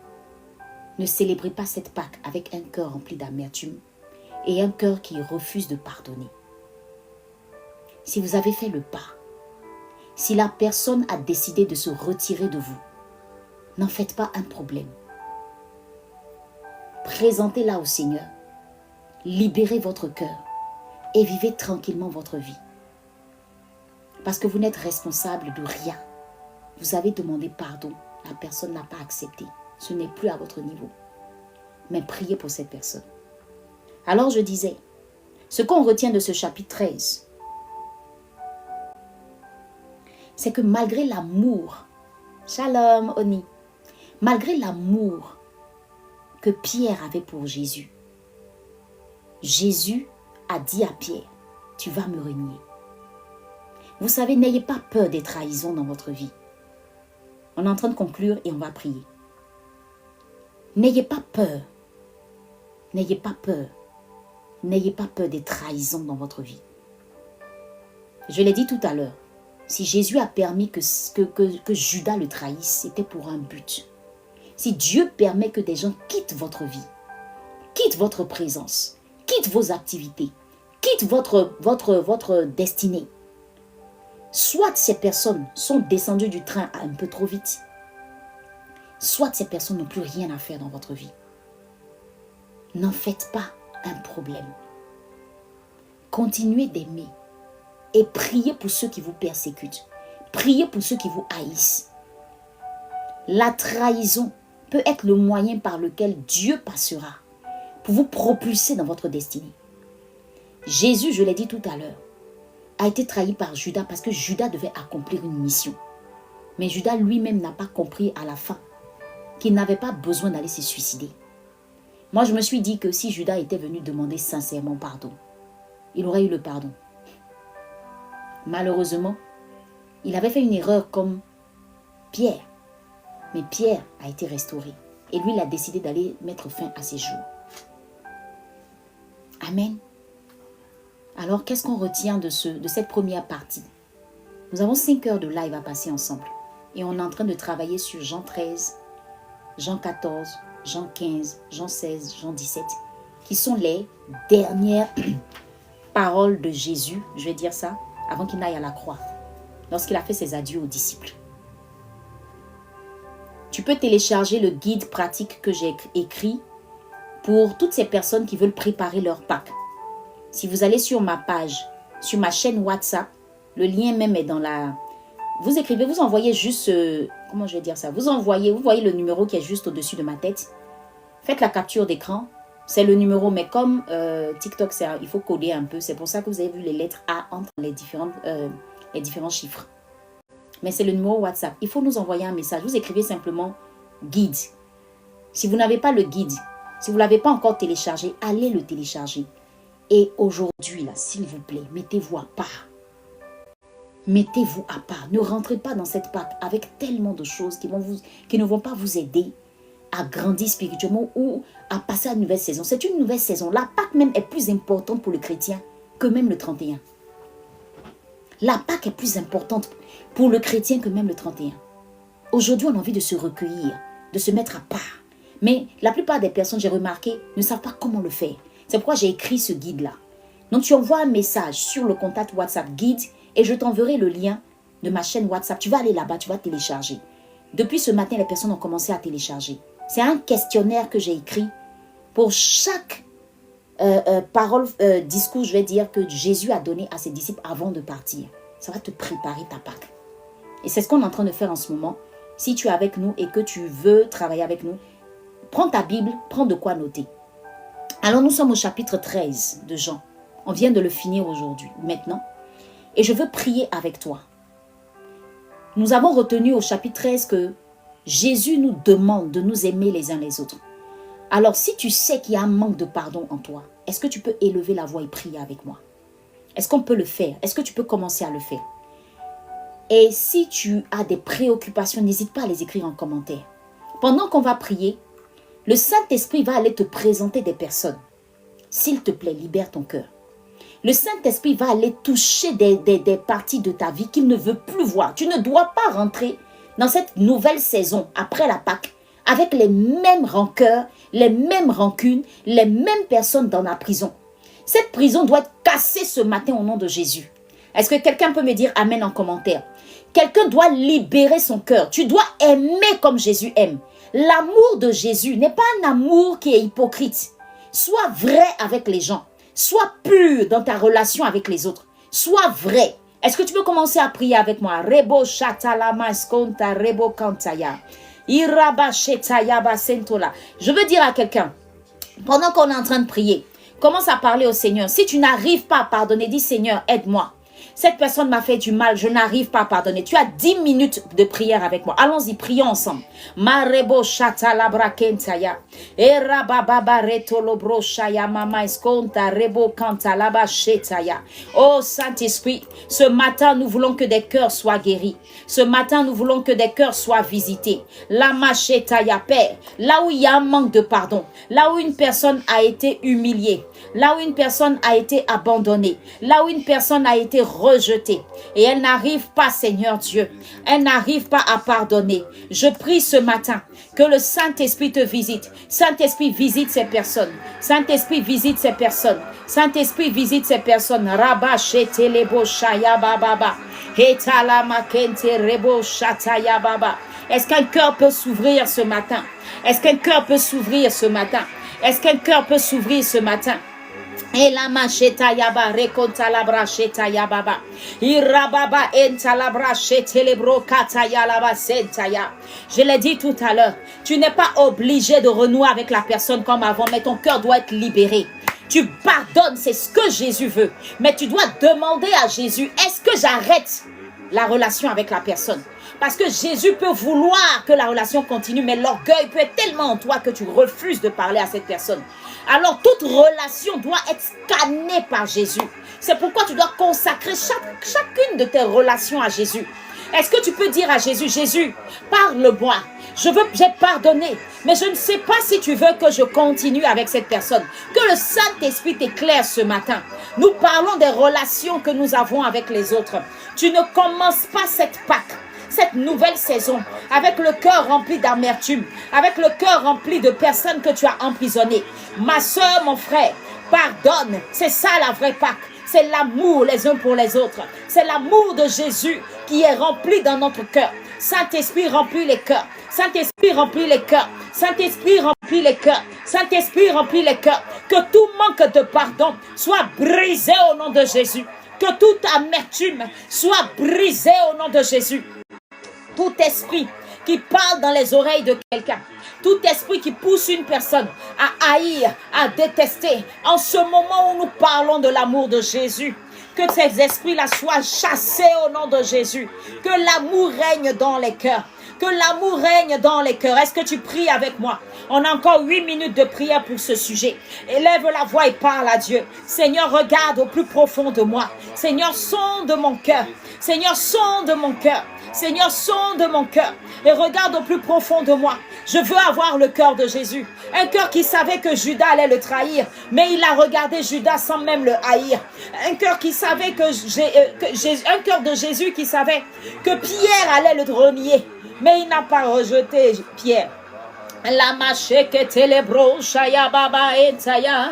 ne célébrez pas cette Pâque avec un cœur rempli d'amertume et un cœur qui refuse de pardonner. Si vous avez fait le pas, si la personne a décidé de se retirer de vous, n'en faites pas un problème. Présentez-la au Seigneur, libérez votre cœur et vivez tranquillement votre vie. Parce que vous n'êtes responsable de rien. Vous avez demandé pardon, la personne n'a pas accepté. Ce n'est plus à votre niveau. Mais priez pour cette personne. Alors je disais, ce qu'on retient de ce chapitre 13, c'est que malgré l'amour, Shalom Oni, malgré l'amour que Pierre avait pour Jésus, Jésus a dit à Pierre, tu vas me renier. Vous savez, n'ayez pas peur des trahisons dans votre vie. On est en train de conclure et on va prier. N'ayez pas peur. N'ayez pas peur. N'ayez pas peur des trahisons dans votre vie. Je l'ai dit tout à l'heure. Si Jésus a permis que Judas le trahisse, c'était pour un but. Si Dieu permet que des gens quittent votre vie, quittent votre présence, quittent vos activités, quittent votre destinée, soit ces personnes sont descendues du train un peu trop vite, soit ces personnes n'ont plus rien à faire dans votre vie. N'en faites pas un problème. Continuez d'aimer et priez pour ceux qui vous persécutent. Priez pour ceux qui vous haïssent. La trahison peut être le moyen par lequel Dieu passera pour vous propulser dans votre destinée. Jésus, je l'ai dit tout à l'heure, a été trahi par Judas parce que Judas devait accomplir une mission. Mais Judas lui-même n'a pas compris à la fin qu'il n'avait pas besoin d'aller se suicider. Moi, je me suis dit que si Judas était venu demander sincèrement pardon, il aurait eu le pardon. Malheureusement, il avait fait une erreur comme Pierre. Mais Pierre a été restauré. Et lui, il a décidé d'aller mettre fin à ses jours. Amen. Alors, qu'est-ce qu'on retient de cette première partie? Nous avons 5 heures de live à passer ensemble. Et on est en train de travailler sur Jean 13, Jean 14, Jean 15, Jean 16, Jean 17, qui sont les dernières paroles de Jésus, je vais dire ça, avant qu'il n'aille à la croix, lorsqu'il a fait ses adieux aux disciples. Tu peux télécharger le guide pratique que j'ai écrit pour toutes ces personnes qui veulent préparer leur Pâques. Si vous allez sur ma page, sur ma chaîne WhatsApp, le lien même est dans la... Vous écrivez, vous envoyez juste... comment je vais dire ça? Vous voyez le numéro qui est juste au-dessus de ma tête. Faites la capture d'écran. C'est le numéro, mais comme TikTok, il faut coder un peu. C'est pour ça que vous avez vu les lettres A entre les différents chiffres. Mais c'est le numéro WhatsApp. Il faut nous envoyer un message. Vous écrivez simplement guide. Si vous n'avez pas le guide, si vous ne l'avez pas encore téléchargé, allez le télécharger. Et aujourd'hui, là, s'il vous plaît, mettez-vous à part. Mettez-vous à part. Ne rentrez pas dans cette Pâque avec tellement de choses qui ne vont pas vous aider à grandir spirituellement ou à passer à une nouvelle saison. C'est une nouvelle saison. La Pâque même est plus importante pour le chrétien que même le 31. La Pâque est plus importante pour le chrétien que même le 31. Aujourd'hui, on a envie de se recueillir, de se mettre à part. Mais la plupart des personnes, j'ai remarqué, ne savent pas comment le faire. C'est pourquoi j'ai écrit ce guide-là. Donc, tu envoies un message sur le contact WhatsApp guide et je t'enverrai le lien de ma chaîne WhatsApp. Tu vas aller là-bas, tu vas télécharger. Depuis ce matin, les personnes ont commencé à télécharger. C'est un questionnaire que j'ai écrit pour chaque parole, discours, je vais dire, que Jésus a donné à ses disciples avant de partir. Ça va te préparer ta Pâque. Et c'est ce qu'on est en train de faire en ce moment. Si tu es avec nous et que tu veux travailler avec nous, prends ta Bible, prends de quoi noter. Alors nous sommes au chapitre 13 de Jean. On vient de le finir aujourd'hui, maintenant. Et je veux prier avec toi. Nous avons retenu au chapitre 13 que Jésus nous demande de nous aimer les uns les autres. Alors si tu sais qu'il y a un manque de pardon en toi, est-ce que tu peux élever la voix et prier avec moi? Est-ce qu'on peut le faire? Est-ce que tu peux commencer à le faire? Et si tu as des préoccupations, n'hésite pas à les écrire en commentaire. pendant qu'on va prier, le Saint-Esprit va aller te présenter des personnes. S'il te plaît, libère ton cœur. Le Saint-Esprit va aller toucher des parties de ta vie qu'il ne veut plus voir. Tu ne dois pas rentrer dans cette nouvelle saison, après la Pâque, avec les mêmes rancœurs, les mêmes rancunes, les mêmes personnes dans la prison. Cette prison doit être cassée ce matin au nom de Jésus. Est-ce que quelqu'un peut me dire Amen en commentaire? Quelqu'un doit libérer son cœur. Tu dois aimer comme Jésus aime. L'amour de Jésus n'est pas un amour qui est hypocrite. Sois vrai avec les gens. Sois pur dans ta relation avec les autres. Sois vrai. Est-ce que tu peux commencer à prier avec moi? Rebo shatalama skonta rebo kantaya. Iraba shetaya basentola. Je veux dire à quelqu'un, pendant qu'on est en train de prier, commence à parler au Seigneur. Si tu n'arrives pas à pardonner, dis Seigneur, aide-moi. Cette personne m'a fait du mal, je n'arrive pas à pardonner. Tu as 10 minutes de prière avec moi. Allons-y, prions ensemble. Marebo shata labra kentaya. Era baba retolo broshaya mama eskonta rebo kanta laba shetaya. Oh Saint-Esprit, ce matin nous voulons que des cœurs soient guéris. Ce matin nous voulons que des cœurs soient visités. Lama shetaya Père, là où il y a un manque de pardon, là où une personne a été humiliée, là où une personne a été abandonnée, là où une personne a été rejetée et elle n'arrive pas, Seigneur Dieu, elle n'arrive pas à pardonner. Je prie ce matin que le Saint-Esprit te visite. Saint-Esprit visite ces personnes. Saint-Esprit visite ces personnes. Saint-Esprit visite ces personnes. Rabba shetelebo shaya bababa. Hetala makente rebo shataya baba. Est-ce qu'un cœur peut s'ouvrir ce matin? Est-ce qu'un cœur peut s'ouvrir ce matin? Est-ce qu'un cœur peut s'ouvrir ce matin? Et la macheta yaba rekonta labra cheta yababa irababa enta labra chetelebro kata yalaba sentaya. Je l'ai dit tout à l'heure, tu n'es pas obligé de renouer avec la personne comme avant, mais ton cœur doit être libéré. Tu pardonnes, c'est ce que Jésus veut, mais tu dois demander à Jésus, est-ce que j'arrête la relation avec la personne? Parce que Jésus peut vouloir que la relation continue, mais l'orgueil peut être tellement en toi que tu refuses de parler à cette personne. Alors toute relation doit être scannée par Jésus. C'est pourquoi tu dois consacrer chacune de tes relations à Jésus. Est-ce que tu peux dire à Jésus, Jésus, parle-moi. J'ai pardonné, mais je ne sais pas si tu veux que je continue avec cette personne. Que le Saint-Esprit t'éclaire ce matin. Nous parlons des relations que nous avons avec les autres. Tu ne commences pas cette Pâque, cette nouvelle saison, avec le cœur rempli d'amertume, avec le cœur rempli de personnes que tu as emprisonnées. Ma soeur, mon frère, pardonne. C'est ça la vraie Pâque. C'est l'amour les uns pour les autres. C'est l'amour de Jésus qui est rempli dans notre cœur. Saint-Esprit remplit les cœurs. Saint-Esprit remplit les cœurs. Saint-Esprit remplit les cœurs. Saint-Esprit remplit les cœurs. Que tout manque de pardon soit brisé au nom de Jésus. Que toute amertume soit brisée au nom de Jésus. Tout esprit qui parle dans les oreilles de quelqu'un, tout esprit qui pousse une personne à haïr, à détester, en ce moment où nous parlons de l'amour de Jésus, que ces esprits-là soient chassés au nom de Jésus, que l'amour règne dans les cœurs, que l'amour règne dans les cœurs. Est-ce que tu pries avec moi? On a encore 8 minutes de prière pour ce sujet. Élève la voix et parle à Dieu. Seigneur, regarde au plus profond de moi. Seigneur, sonde mon cœur. Seigneur, sonde mon cœur. Seigneur, sonde mon cœur et regarde au plus profond de moi. Je veux avoir le cœur de Jésus. Un cœur qui savait que Judas allait le trahir, mais il a regardé Judas sans même le haïr. Un cœur qui savait un cœur de Jésus qui savait que Pierre allait le renier, mais il n'a pas rejeté Pierre. La macheke telebro shaya baba etaya.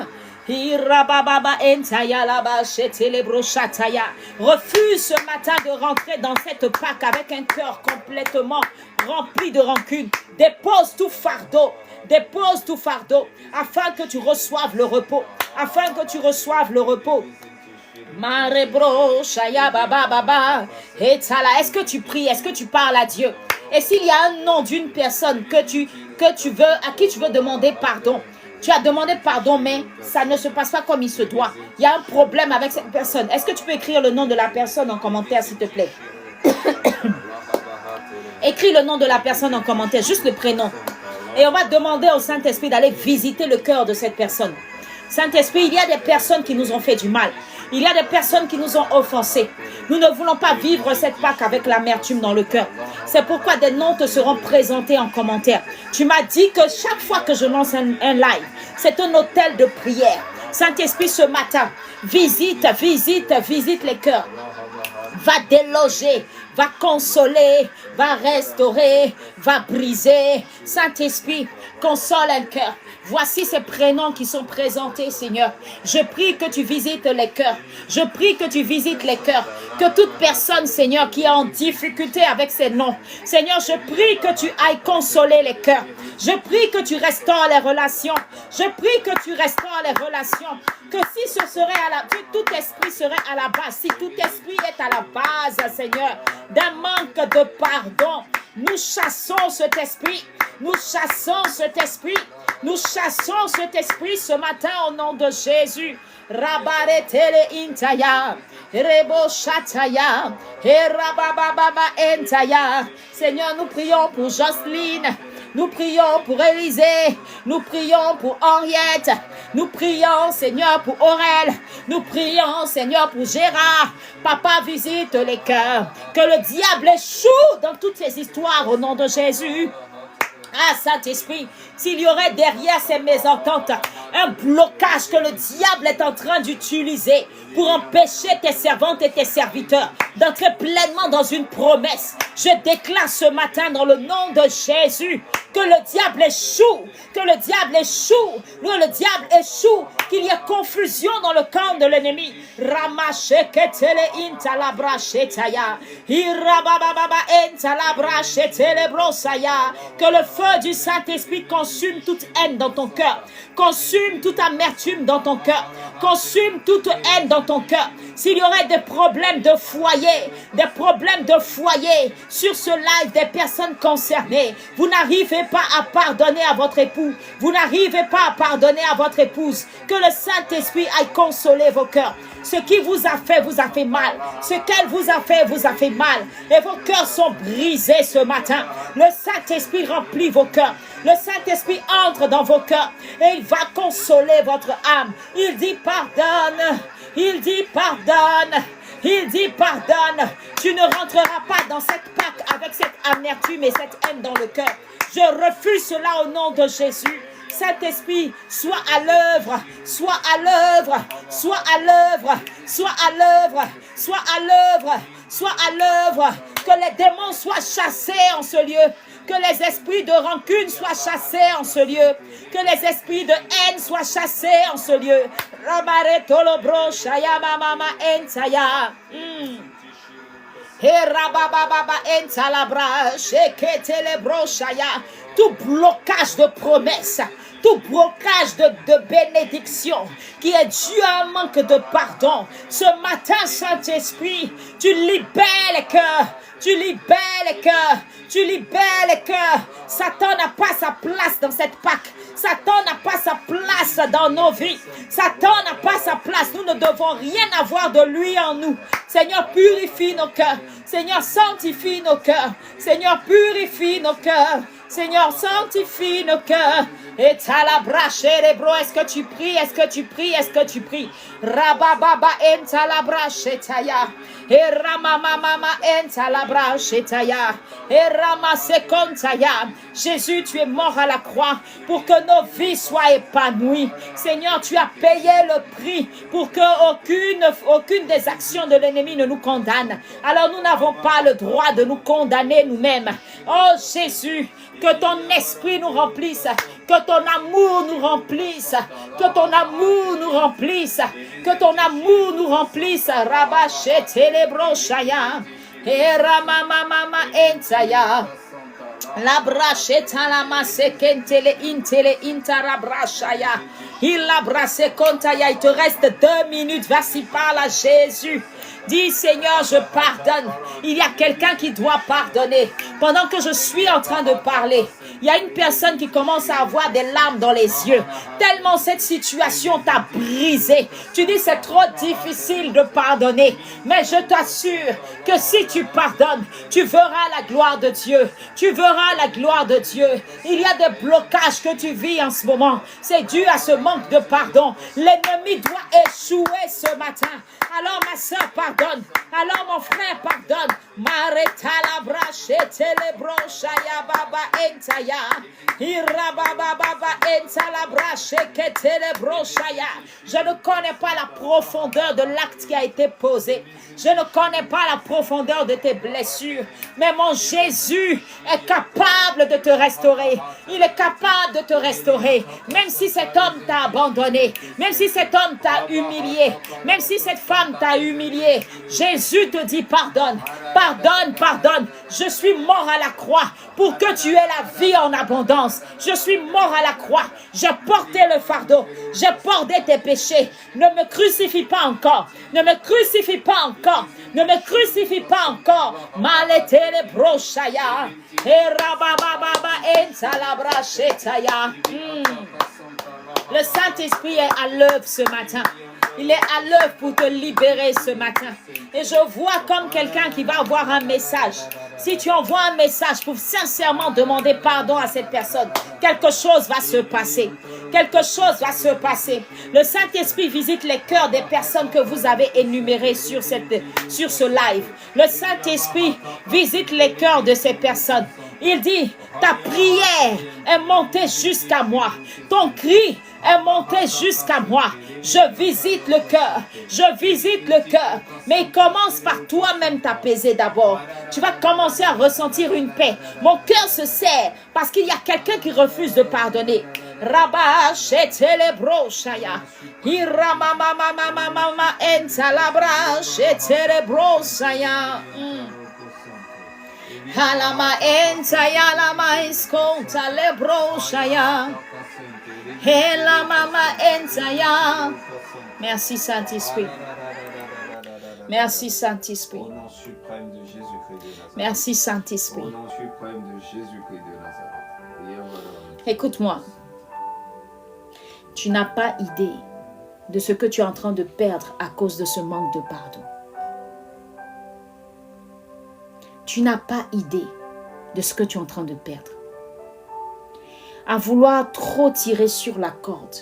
Refuse ce matin de rentrer dans cette Pâque avec un cœur complètement rempli de rancune. Dépose tout fardeau, afin que tu reçoives le repos, Marebro shaya baba baba etala. Est-ce que tu pries? Est-ce que tu parles à Dieu? Et s'il y a un nom d'une personne à qui tu veux demander pardon, tu as demandé pardon, mais ça ne se passe pas comme il se doit. Il y a un problème avec cette personne. Est-ce que tu peux écrire le nom de la personne en commentaire, s'il te plaît? Écris le nom de la personne en commentaire, juste le prénom. Et on va demander au Saint-Esprit d'aller visiter le cœur de cette personne. Saint-Esprit, il y a des personnes qui nous ont fait du mal. Il y a des personnes qui nous ont offensés. Nous ne voulons pas vivre cette Pâque avec l'amertume dans le cœur. C'est pourquoi des noms te seront présentés en commentaire. Tu m'as dit que chaque fois que je lance un live, c'est un hôtel de prière. Saint-Esprit, ce matin, visite les cœurs. Va déloger, va consoler, va restaurer, va briser. Saint-Esprit, console un cœur. Voici ces prénoms qui sont présentés, Seigneur. Je prie que tu visites les cœurs. Je prie que tu visites les cœurs. Que toute personne, Seigneur, qui est en difficulté avec ces noms, Seigneur, je prie que tu ailles consoler les cœurs. Je prie que tu restaures les relations. Je prie que tu restaures les relations. Que si ce serait que tout esprit serait à la base, si tout esprit est à la base, Seigneur, d'un manque de pardon, nous chassons cet esprit. Nous chassons cet esprit. Nous chassons cet esprit ce matin au nom de Jésus. Rabaretele intaya, rebo shataya, et rabababa entaya. Seigneur, nous prions pour Jocelyne. Nous prions pour Élisée. Nous prions pour Henriette. Nous prions, Seigneur, pour Aurel. Nous prions, Seigneur, pour Gérard. Papa, visite les cœurs. Que le diable échoue dans toutes ces histoires au nom de Jésus. Ah, Saint-Esprit, s'il y aurait derrière ces mésententes un blocage que le diable est en train d'utiliser pour empêcher tes servantes et tes serviteurs d'entrer pleinement dans une promesse, je déclare ce matin dans le nom de Jésus que le diable échoue, que le diable échoue, que le diable échoue, qu'il y ait confusion dans le camp de l'ennemi. Que le feu du Saint-Esprit consume toute haine dans ton cœur, consume toute amertume dans ton cœur, consume toute haine dans ton cœur. S'il y aurait des problèmes de foyer sur ce live, des personnes concernées, vous n'arrivez pas à pardonner à votre époux, vous n'arrivez pas à pardonner à votre épouse, que le Saint-Esprit aille consoler vos cœurs. Ce qui vous a fait mal. Ce qu'elle vous a fait mal. Et vos cœurs sont brisés ce matin. Le Saint-Esprit remplit vos cœurs. Le Saint-Esprit entre dans vos cœurs et il va consoler votre âme. Il dit pardonne. Il dit pardonne. Il dit pardonne. Tu ne rentreras pas dans cette Pâque avec cette amertume et cette haine dans le cœur. Je refuse cela au nom de Jésus. Saint-Esprit, sois à l'œuvre, sois à l'œuvre, sois à l'œuvre, sois à l'œuvre, sois à l'œuvre, sois à l'œuvre, que les démons soient chassés en ce lieu, que les esprits de rancune soient chassés en ce lieu, que les esprits de haine soient chassés en ce lieu. Ramaretolobro shayama mama entaya. Tout blocage de promesses, tout blocage de bénédiction qui est dû à un manque de pardon. Ce matin, Saint-Esprit, tu libères les cœurs, tu libères les cœurs, tu libères les cœurs. Satan n'a pas sa place dans cette Pâque. Satan n'a pas sa place dans nos vies. Satan n'a pas sa place. Nous ne devons rien avoir de lui en nous. Seigneur, purifie nos cœurs. Seigneur, sanctifie nos cœurs. Seigneur, purifie nos cœurs. Seigneur, sanctifie nos cœurs. Et talabra chérebro, est-ce que tu pries? Est-ce que tu pries? Est-ce que tu pries? Rabababa en talabra chetaya. Et ramamama en talabra chetaya. Et ramasekontaya. Jésus, tu es mort à la croix pour que nos vies soient épanouies. Seigneur, tu as payé le prix pour que aucune des actions de l'ennemi ne nous condamne. Alors nous n'avons pas le droit de nous condamner nous-mêmes. Oh Jésus, que ton esprit nous remplisse, que ton amour nous remplisse, que ton amour nous remplisse, que ton amour nous remplisse. Rabache telebro shaya, et ramamama entaya. La bracheta la masekentele intele intarabrachaya. Il la brasse kontaya. Il te reste 2 minutes. Vas-y, parle à Jésus. Dis Seigneur, je pardonne. Il y a quelqu'un qui doit pardonner. Pendant que je suis en train de parler, il y a une personne qui commence à avoir des larmes dans les yeux. Tellement cette situation t'a brisé. Tu dis c'est trop difficile de pardonner. Mais je t'assure que si tu pardonnes, tu verras la gloire de Dieu. Tu verras pas la gloire de Dieu. Il y a des blocages que tu vis en ce moment. C'est dû à ce manque de pardon. L'ennemi doit échouer ce matin. Alors ma soeur pardonne. Alors mon frère pardonne. Mareta la brache telebro shaya baba entaya. Ira baba baba enta la brache que telebro shaya. Je ne connais pas la profondeur de l'acte qui a été posé. Je ne connais pas la profondeur de tes blessures. Mais mon Jésus est capable de te restaurer. Il est capable de te restaurer. Même si cet homme t'a abandonné. Même si cet homme t'a humilié. Même si cette femme t'a humilié. Jésus te dit pardonne. Pardonne, pardonne. Je suis mort à la croix pour que tu aies la vie en abondance. Je suis mort à la croix. J'ai porté le fardeau. J'ai porté tes péchés. Ne me crucifie pas encore. Ne me crucifie pas encore. Ne me crucifie pas encore. Maletele brochaya. Erabababa entalabra chetaya. Le Saint-Esprit est à l'œuvre ce matin. Il est à l'œuvre pour te libérer ce matin. Et je vois comme quelqu'un qui va avoir un message. Si tu envoies un message pour sincèrement demander pardon à cette personne, quelque chose va se passer. Quelque chose va se passer. Le Saint-Esprit visite les cœurs des personnes que vous avez énumérées sur ce live. Le Saint-Esprit visite les cœurs de ces personnes. Il dit, ta prière est montée jusqu'à moi. Ton cri est monté jusqu'à moi. Je visite le cœur. Je visite le cœur. Mais il commence par toi-même t'apaiser d'abord. Tu vas commencer à ressentir une paix. Mon cœur se serre parce qu'il y a quelqu'un qui refuse de pardonner. Rabba shetelebro shaya. Hirama mama mama mama entalabra shetelebro shaya. Halama entaya lama esconta lebro shaya. Hela mama entaya. Merci Saint-Esprit. Merci Saint-Esprit. Au nom suprême de Jésus-Christ de Nazareth. Merci Saint-Esprit. Au nom suprême de Jésus-Christ de Nazareth. Écoute-moi. Tu n'as pas idée de ce que tu es en train de perdre à cause de ce manque de pardon. Tu n'as pas idée de ce que tu es en train de perdre. À vouloir trop tirer sur la corde,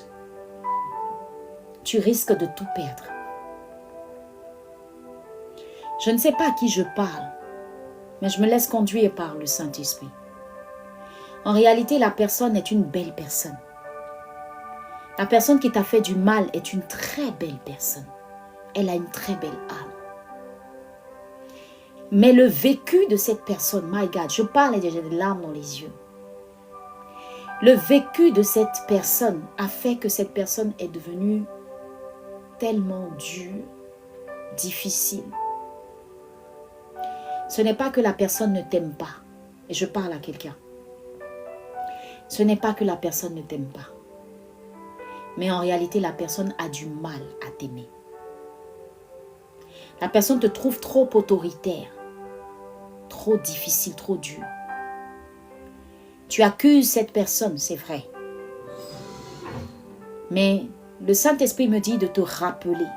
tu risques de tout perdre. Je ne sais pas à qui je parle, mais je me laisse conduire par le Saint-Esprit. En réalité, la personne est une belle personne. La personne qui t'a fait du mal est une très belle personne. Elle a une très belle âme. Mais le vécu de cette personne, my God, je parle et j'ai des larmes dans les yeux. Le vécu de cette personne a fait que cette personne est devenue tellement dure, difficile. Ce n'est pas que la personne ne t'aime pas. Et je parle à quelqu'un. Ce n'est pas que la personne ne t'aime pas. Mais en réalité, la personne a du mal à t'aimer. La personne te trouve trop autoritaire, trop difficile, trop dur. Tu accuses cette personne, c'est vrai. Mais le Saint-Esprit me dit de te rappeler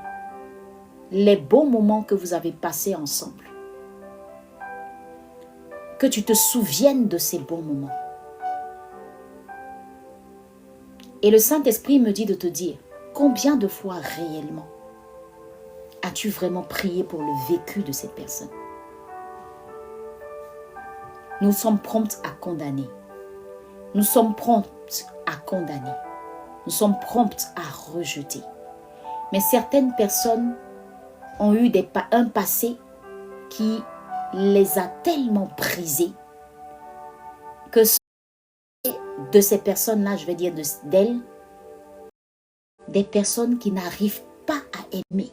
les bons moments que vous avez passés ensemble. Que tu te souviennes de ces bons moments. Et le Saint-Esprit me dit de te dire, combien de fois réellement as-tu vraiment prié pour le vécu de cette personne? Nous sommes promptes à condamner. Nous sommes promptes à condamner. Nous sommes promptes à rejeter. Mais certaines personnes ont eu un passé qui les a tellement brisés que de ces personnes-là, je vais dire d'elles, des personnes qui n'arrivent pas à aimer.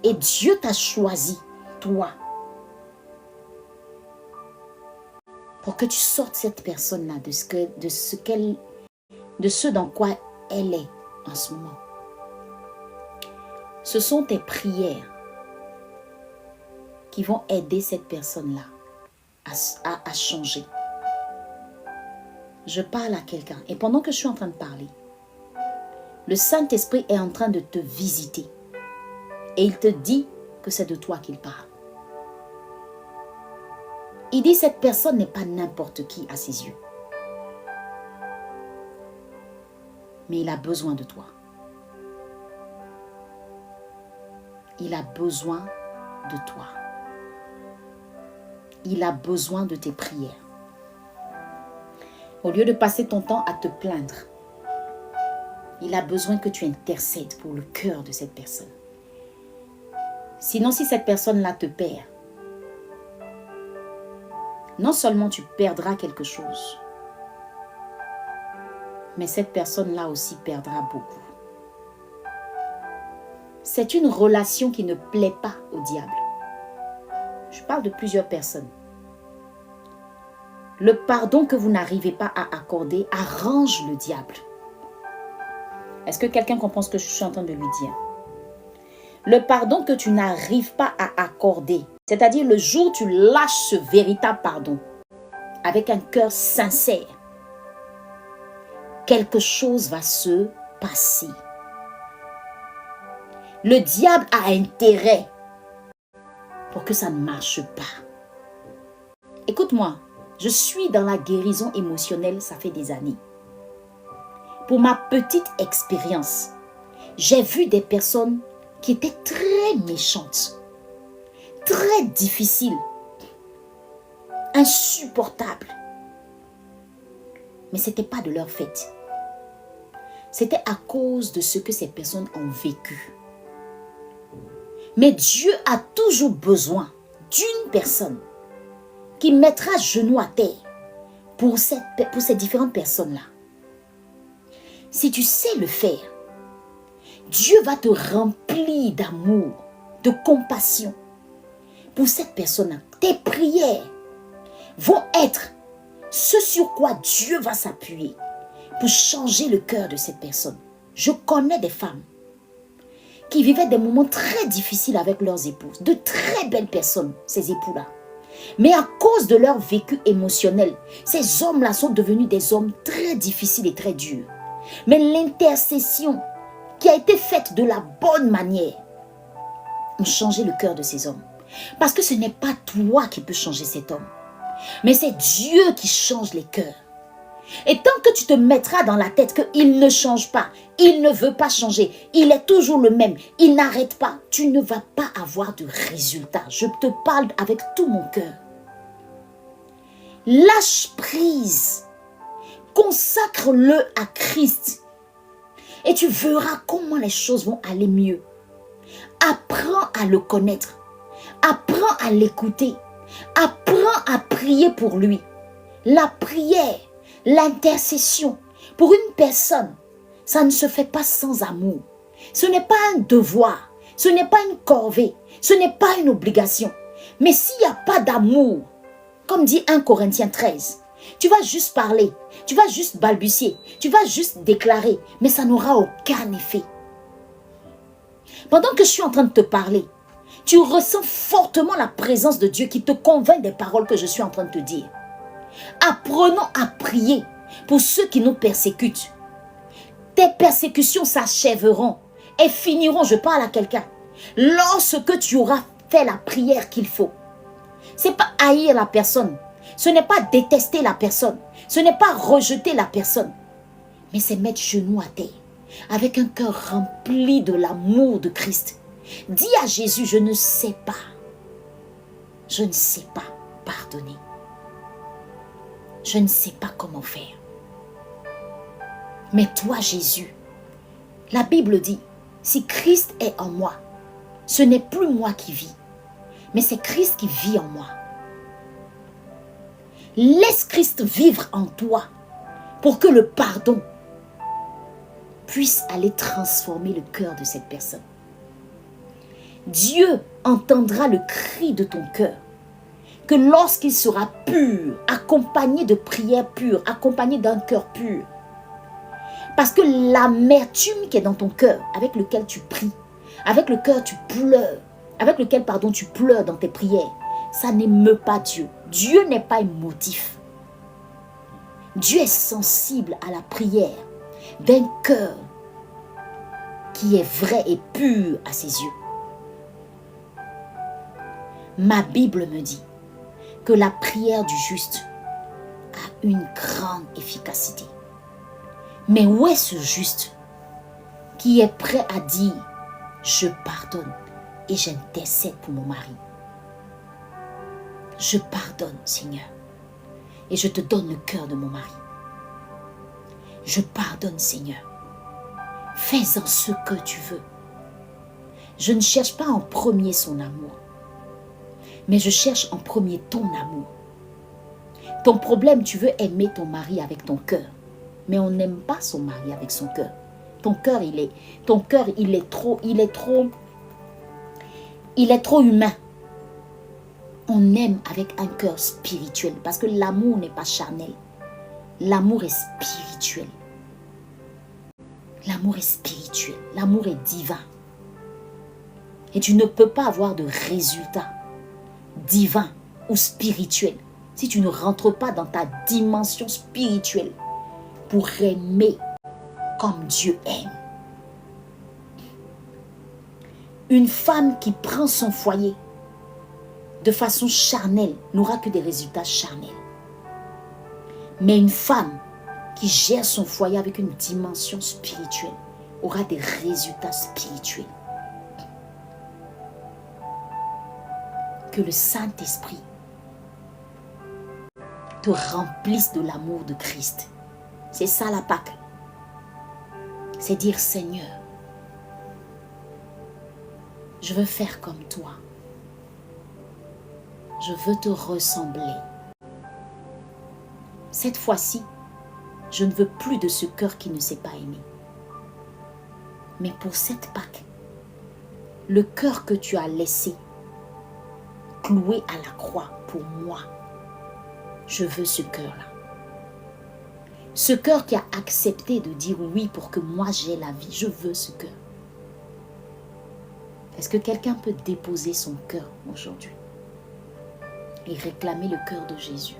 Et Dieu t'a choisi, toi, pour que tu sortes cette personne-là de ce dans quoi elle est en ce moment. Ce sont tes prières qui vont aider cette personne-là à changer. Je parle à quelqu'un et pendant que je suis en train de parler, le Saint-Esprit est en train de te visiter et il te dit que c'est de toi qu'il parle. Il dit cette personne n'est pas n'importe qui à ses yeux. Mais il a besoin de toi. Il a besoin de toi. Il a besoin de tes prières. Au lieu de passer ton temps à te plaindre, il a besoin que tu intercèdes pour le cœur de cette personne. Sinon, si cette personne-là te perd, non seulement tu perdras quelque chose, mais cette personne-là aussi perdra beaucoup. C'est une relation qui ne plaît pas au diable. Je parle de plusieurs personnes. Le pardon que vous n'arrivez pas à accorder arrange le diable. Est-ce que quelqu'un comprend ce que je suis en train de lui dire? Le pardon que tu n'arrives pas à accorder, c'est-à-dire le jour où tu lâches ce véritable pardon, avec un cœur sincère, quelque chose va se passer. Le diable a intérêt pour que ça ne marche pas. Écoute-moi, je suis dans la guérison émotionnelle, ça fait des années. Pour ma petite expérience, j'ai vu des personnes qui étaient très méchantes, très difficiles, insupportables. Mais ce n'était pas de leur fait. C'était à cause de ce que ces personnes ont vécu. Mais Dieu a toujours besoin d'une personne qui mettra genou à terre pour ces différentes personnes-là. Si tu sais le faire, Dieu va te remplir d'amour, de compassion pour cette personne-là. Tes prières vont être ce sur quoi Dieu va s'appuyer pour changer le cœur de cette personne. Je connais des femmes qui vivaient des moments très difficiles avec leurs épouses, de très belles personnes, ces époux-là. Mais à cause de leur vécu émotionnel, ces hommes-là sont devenus des hommes très difficiles et très durs. Mais l'intercession qui a été faite de la bonne manière a changé le cœur de ces hommes. Parce que ce n'est pas toi qui peux changer cet homme, mais c'est Dieu qui change les cœurs. Et tant que tu te mettras dans la tête qu'il ne change pas, il ne veut pas changer, il est toujours le même, il n'arrête pas, tu ne vas pas avoir de résultat. Je te parle avec tout mon cœur. Lâche prise, consacre-le à Christ et tu verras comment les choses vont aller mieux. Apprends à le connaître, apprends à l'écouter, apprends à prier pour lui. La prière, l'intercession pour une personne, ça ne se fait pas sans amour. Ce n'est pas un devoir, ce n'est pas une corvée, ce n'est pas une obligation. Mais s'il n'y a pas d'amour, comme dit 1 Corinthiens 13, tu vas juste parler, tu vas juste balbutier, tu vas juste déclarer, mais ça n'aura aucun effet. Pendant que je suis en train de te parler, tu ressens fortement la présence de Dieu qui te convainc des paroles que je suis en train de te dire. Apprenons à prier pour ceux qui nous persécutent. Tes persécutions s'achèveront et finiront, je parle à quelqu'un, lorsque tu auras fait la prière qu'il faut. Ce n'est pas haïr la personne, ce n'est pas détester la personne, ce n'est pas rejeter la personne, mais c'est mettre genou à terre avec un cœur rempli de l'amour de Christ. Dis à Jésus, je ne sais pas pardonner. Je ne sais pas comment faire. Mais toi, Jésus, la Bible dit, si Christ est en moi, ce n'est plus moi qui vis, mais c'est Christ qui vit en moi. Laisse Christ vivre en toi pour que le pardon puisse aller transformer le cœur de cette personne. Dieu entendra le cri de ton cœur que lorsqu'il sera pur, accompagné de prières pures, accompagné d'un cœur pur. Parce que l'amertume qui est dans ton cœur, avec lequel tu pries, avec lequel tu pleures, avec lequel, tu pleures dans tes prières, ça n'émeut pas Dieu. Dieu n'est pas émotif. Dieu est sensible à la prière d'un cœur qui est vrai et pur à ses yeux. Ma Bible me dit que la prière du juste a une grande efficacité. Mais où est ce juste qui est prêt à dire « Je pardonne et j'intercède pour mon mari. Je pardonne, Seigneur, et je te donne le cœur de mon mari. Je pardonne, Seigneur. Fais-en ce que tu veux. Je ne cherche pas en premier son amour, mais je cherche en premier ton amour. Ton problème, tu veux aimer ton mari avec ton cœur, mais on n'aime pas son mari avec son cœur. Ton cœur, il est trop humain. On aime avec un cœur spirituel, parce que l'amour n'est pas charnel. L'amour est spirituel. L'amour est spirituel. L'amour est divin. Et tu ne peux pas avoir de résultat divin ou spirituel si tu ne rentres pas dans ta dimension spirituelle pour aimer comme Dieu aime. Une femme qui prend son foyer de façon charnelle n'aura que des résultats charnels. Mais une femme qui gère son foyer avec une dimension spirituelle aura des résultats spirituels. Que le Saint-Esprit te remplisse de l'amour de Christ. C'est ça la Pâque. C'est dire Seigneur, je veux faire comme toi. Je veux te ressembler. Cette fois-ci, je ne veux plus de ce cœur qui ne s'est pas aimé. Mais pour cette Pâque, le cœur que tu as laissé cloué à la croix pour moi, je veux ce cœur-là. Ce cœur qui a accepté de dire oui pour que moi j'ai la vie, je veux ce cœur. Est-ce que quelqu'un peut déposer son cœur aujourd'hui et réclamer le cœur de Jésus?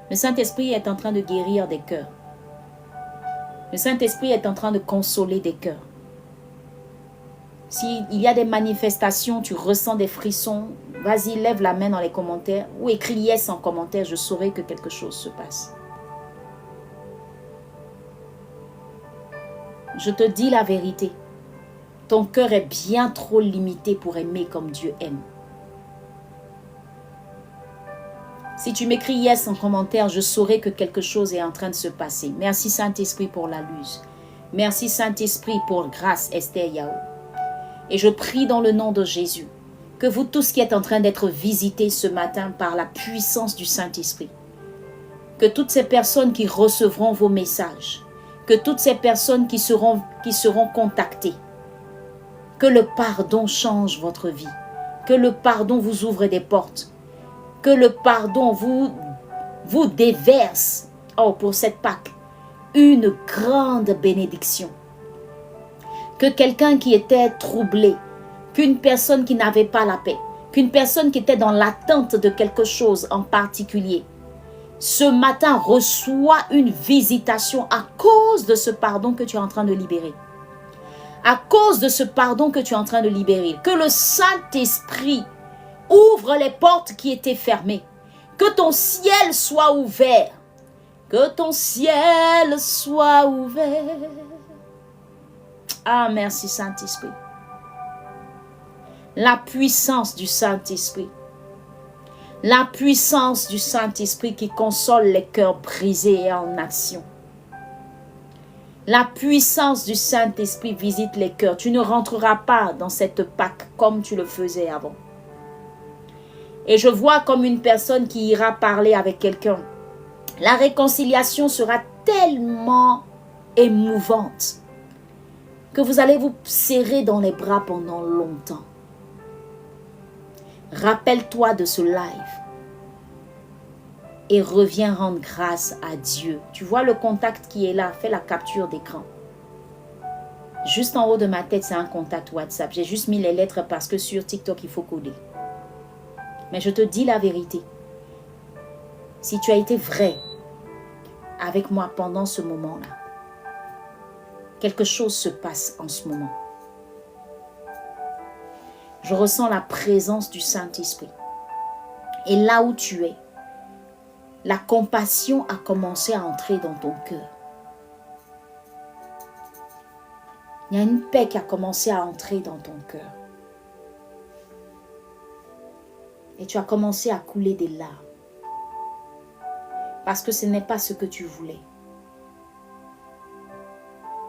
Le Saint-Esprit est en train de guérir des cœurs. Le Saint-Esprit est en train de consoler des cœurs. S'il y a des manifestations, tu ressens des frissons, vas-y, lève la main dans les commentaires ou écris yes en commentaire, je saurai que quelque chose se passe. Je te dis la vérité. Ton cœur est bien trop limité pour aimer comme Dieu aime. Si tu m'écris yes en commentaire, je saurai que quelque chose est en train de se passer. Merci Saint-Esprit pour la luz. Merci Saint-Esprit pour grâce Esther Yao. Et je prie dans le nom de Jésus que vous tous qui êtes en train d'être visités ce matin par la puissance du Saint-Esprit, que toutes ces personnes qui recevront vos messages, que toutes ces personnes qui seront contactées, que le pardon change votre vie, que le pardon vous ouvre des portes, que le pardon vous déverse, pour cette Pâque, une grande bénédiction. Que quelqu'un qui était troublé, qu'une personne qui n'avait pas la paix, qu'une personne qui était dans l'attente de quelque chose en particulier, ce matin reçoit une visitation à cause de ce pardon que tu es en train de libérer. À cause de ce pardon que tu es en train de libérer. Que le Saint-Esprit ouvre les portes qui étaient fermées. Que ton ciel soit ouvert. Que ton ciel soit ouvert. Ah, merci Saint-Esprit. La puissance du Saint-Esprit. La puissance du Saint-Esprit qui console les cœurs brisés et en action. La puissance du Saint-Esprit visite les cœurs. Tu ne rentreras pas dans cette Pâque comme tu le faisais avant. Et je vois comme une personne qui ira parler avec quelqu'un. La réconciliation sera tellement émouvante que vous allez vous serrer dans les bras pendant longtemps. Rappelle-toi de ce live. et reviens rendre grâce à Dieu. Tu vois le contact qui est là, fais la capture d'écran. Juste en haut de ma tête, c'est un contact WhatsApp. J'ai juste mis les lettres parce que sur TikTok, il faut coder. Mais je te dis la vérité. Si tu as été vrai avec moi pendant ce moment-là, quelque chose se passe en ce moment. Je ressens la présence du Saint-Esprit. Et là où tu es, la compassion a commencé à entrer dans ton cœur. Il y a une paix qui a commencé à entrer dans ton cœur. Et tu as commencé à couler des larmes. Parce que ce n'est pas ce que tu voulais.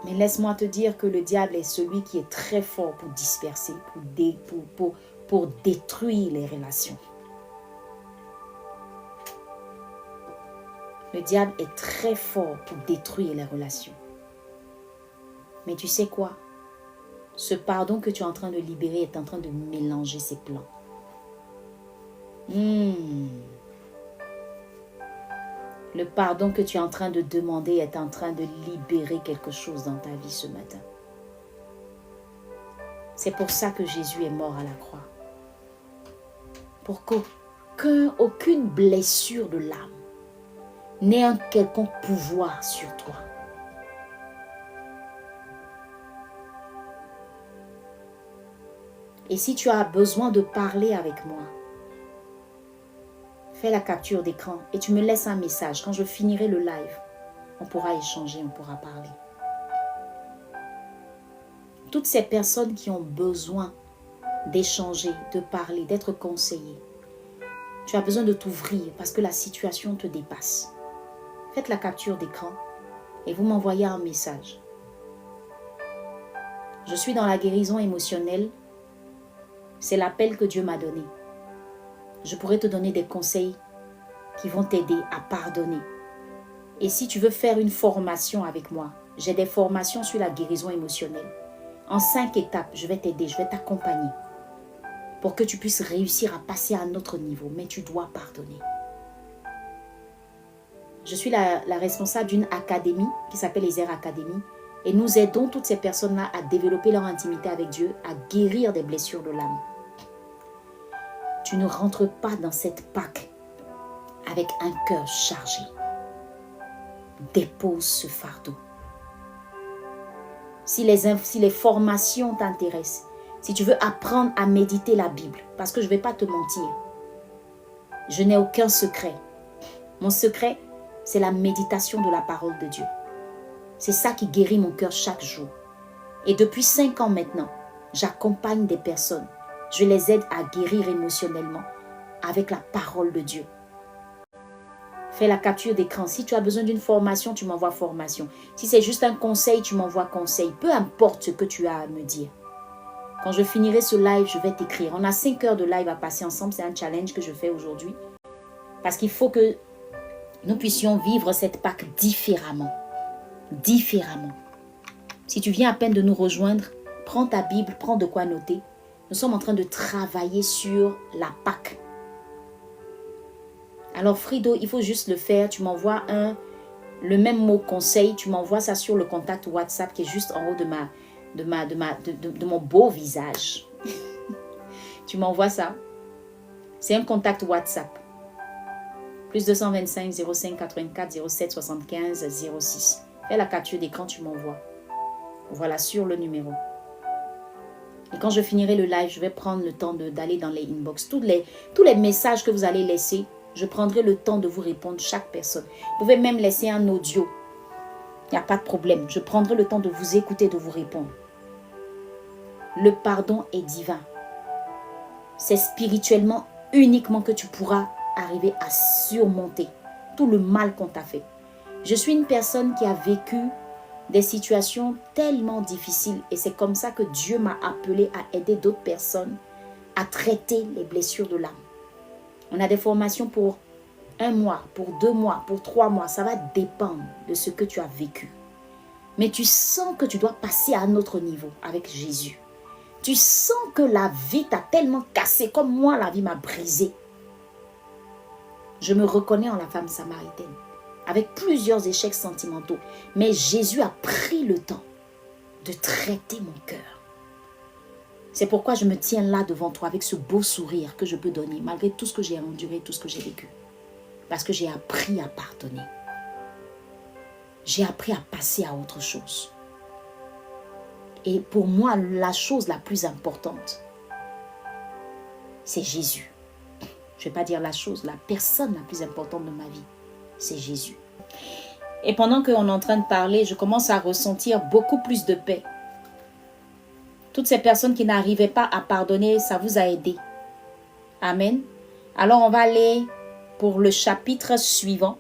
Mais laisse-moi te dire que le diable est celui qui est très fort pour disperser, pour détruire les relations. Le diable est très fort pour détruire les relations. Mais tu sais quoi? Ce pardon que tu es en train de libérer est en train de mélanger ses plans. Le pardon que tu es en train de demander est en train de libérer quelque chose dans ta vie ce matin. C'est pour ça que Jésus est mort à la croix. Pour qu'aucune blessure de l'âme n'ait un quelconque pouvoir sur toi. Et si tu as besoin de parler avec moi, fais la capture d'écran et tu me laisses un message. Quand je finirai le live, on pourra échanger, on pourra parler. Toutes ces personnes qui ont besoin d'échanger, de parler, d'être conseillées, tu as besoin de t'ouvrir parce que la situation te dépasse. Faites la capture d'écran et vous m'envoyez un message. Je suis dans la guérison émotionnelle. C'est l'appel que Dieu m'a donné. Je pourrais te donner des conseils qui vont t'aider à pardonner. Et si tu veux faire une formation avec moi, j'ai des formations sur la guérison émotionnelle. En 5 étapes, je vais t'aider, je vais t'accompagner pour que tu puisses réussir à passer à un autre niveau. Mais tu dois pardonner. Je suis la responsable d'une académie qui s'appelle les Airs Academy. Et nous aidons toutes ces personnes-là à développer leur intimité avec Dieu, à guérir des blessures de l'âme. Tu ne rentres pas dans cette Pâque avec un cœur chargé. Dépose ce fardeau. Si les formations t'intéressent, si tu veux apprendre à méditer la Bible, parce que je ne vais pas te mentir, je n'ai aucun secret. Mon secret, c'est la méditation de la parole de Dieu. C'est ça qui guérit mon cœur chaque jour. Et depuis 5 ans maintenant, j'accompagne des personnes. Je les aide à guérir émotionnellement avec la parole de Dieu. Fais la capture d'écran. Si tu as besoin d'une formation, tu m'envoies formation. Si c'est juste un conseil, tu m'envoies conseil. Peu importe ce que tu as à me dire. Quand je finirai ce live, je vais t'écrire. On a 5 heures de live à passer ensemble. C'est un challenge que je fais aujourd'hui. Parce qu'il faut que nous puissions vivre cette Pâque différemment. Différemment. Si tu viens à peine de nous rejoindre, prends ta Bible, prends de quoi noter. Nous sommes en train de travailler sur la Pâque. Alors Frido, il faut juste le faire. Tu m'envoies le même mot conseil. Tu m'envoies ça sur le contact WhatsApp qui est juste en haut de mon beau visage. Tu m'envoies ça. C'est un contact WhatsApp. Plus 225 05 84 07 75 06. Fais la capture d'écran, tu m'envoies. Voilà, sur le numéro. Et quand je finirai le live, je vais prendre le temps d'aller dans les inbox. Tous les messages que vous allez laisser, je prendrai le temps de vous répondre, chaque personne. Vous pouvez même laisser un audio. Il n'y a pas de problème. Je prendrai le temps de vous écouter, de vous répondre. Le pardon est divin. C'est spirituellement uniquement que tu pourras arriver à surmonter tout le mal qu'on t'a fait. Je suis une personne qui a vécu des situations tellement difficiles et c'est comme ça que Dieu m'a appelé à aider d'autres personnes à traiter les blessures de l'âme. On a des formations pour 1 mois, pour 2 mois, pour 3 mois. Ça va dépendre de ce que tu as vécu. Mais tu sens que tu dois passer à un autre niveau avec Jésus. Tu sens que la vie t'a tellement cassé comme moi, la vie m'a brisé. Je me reconnais en la femme samaritaine, avec plusieurs échecs sentimentaux. Mais Jésus a pris le temps de traiter mon cœur. C'est pourquoi je me tiens là devant toi avec ce beau sourire que je peux donner, malgré tout ce que j'ai enduré, tout ce que j'ai vécu. Parce que j'ai appris à pardonner. J'ai appris à passer à autre chose. Et pour moi, la chose la plus importante, c'est Jésus. Je ne vais pas dire la chose, la personne la plus importante de ma vie, c'est Jésus. Et pendant qu'on est en train de parler, je commence à ressentir beaucoup plus de paix. Toutes ces personnes qui n'arrivaient pas à pardonner, ça vous a aidé. Amen. Alors on va aller pour le chapitre suivant.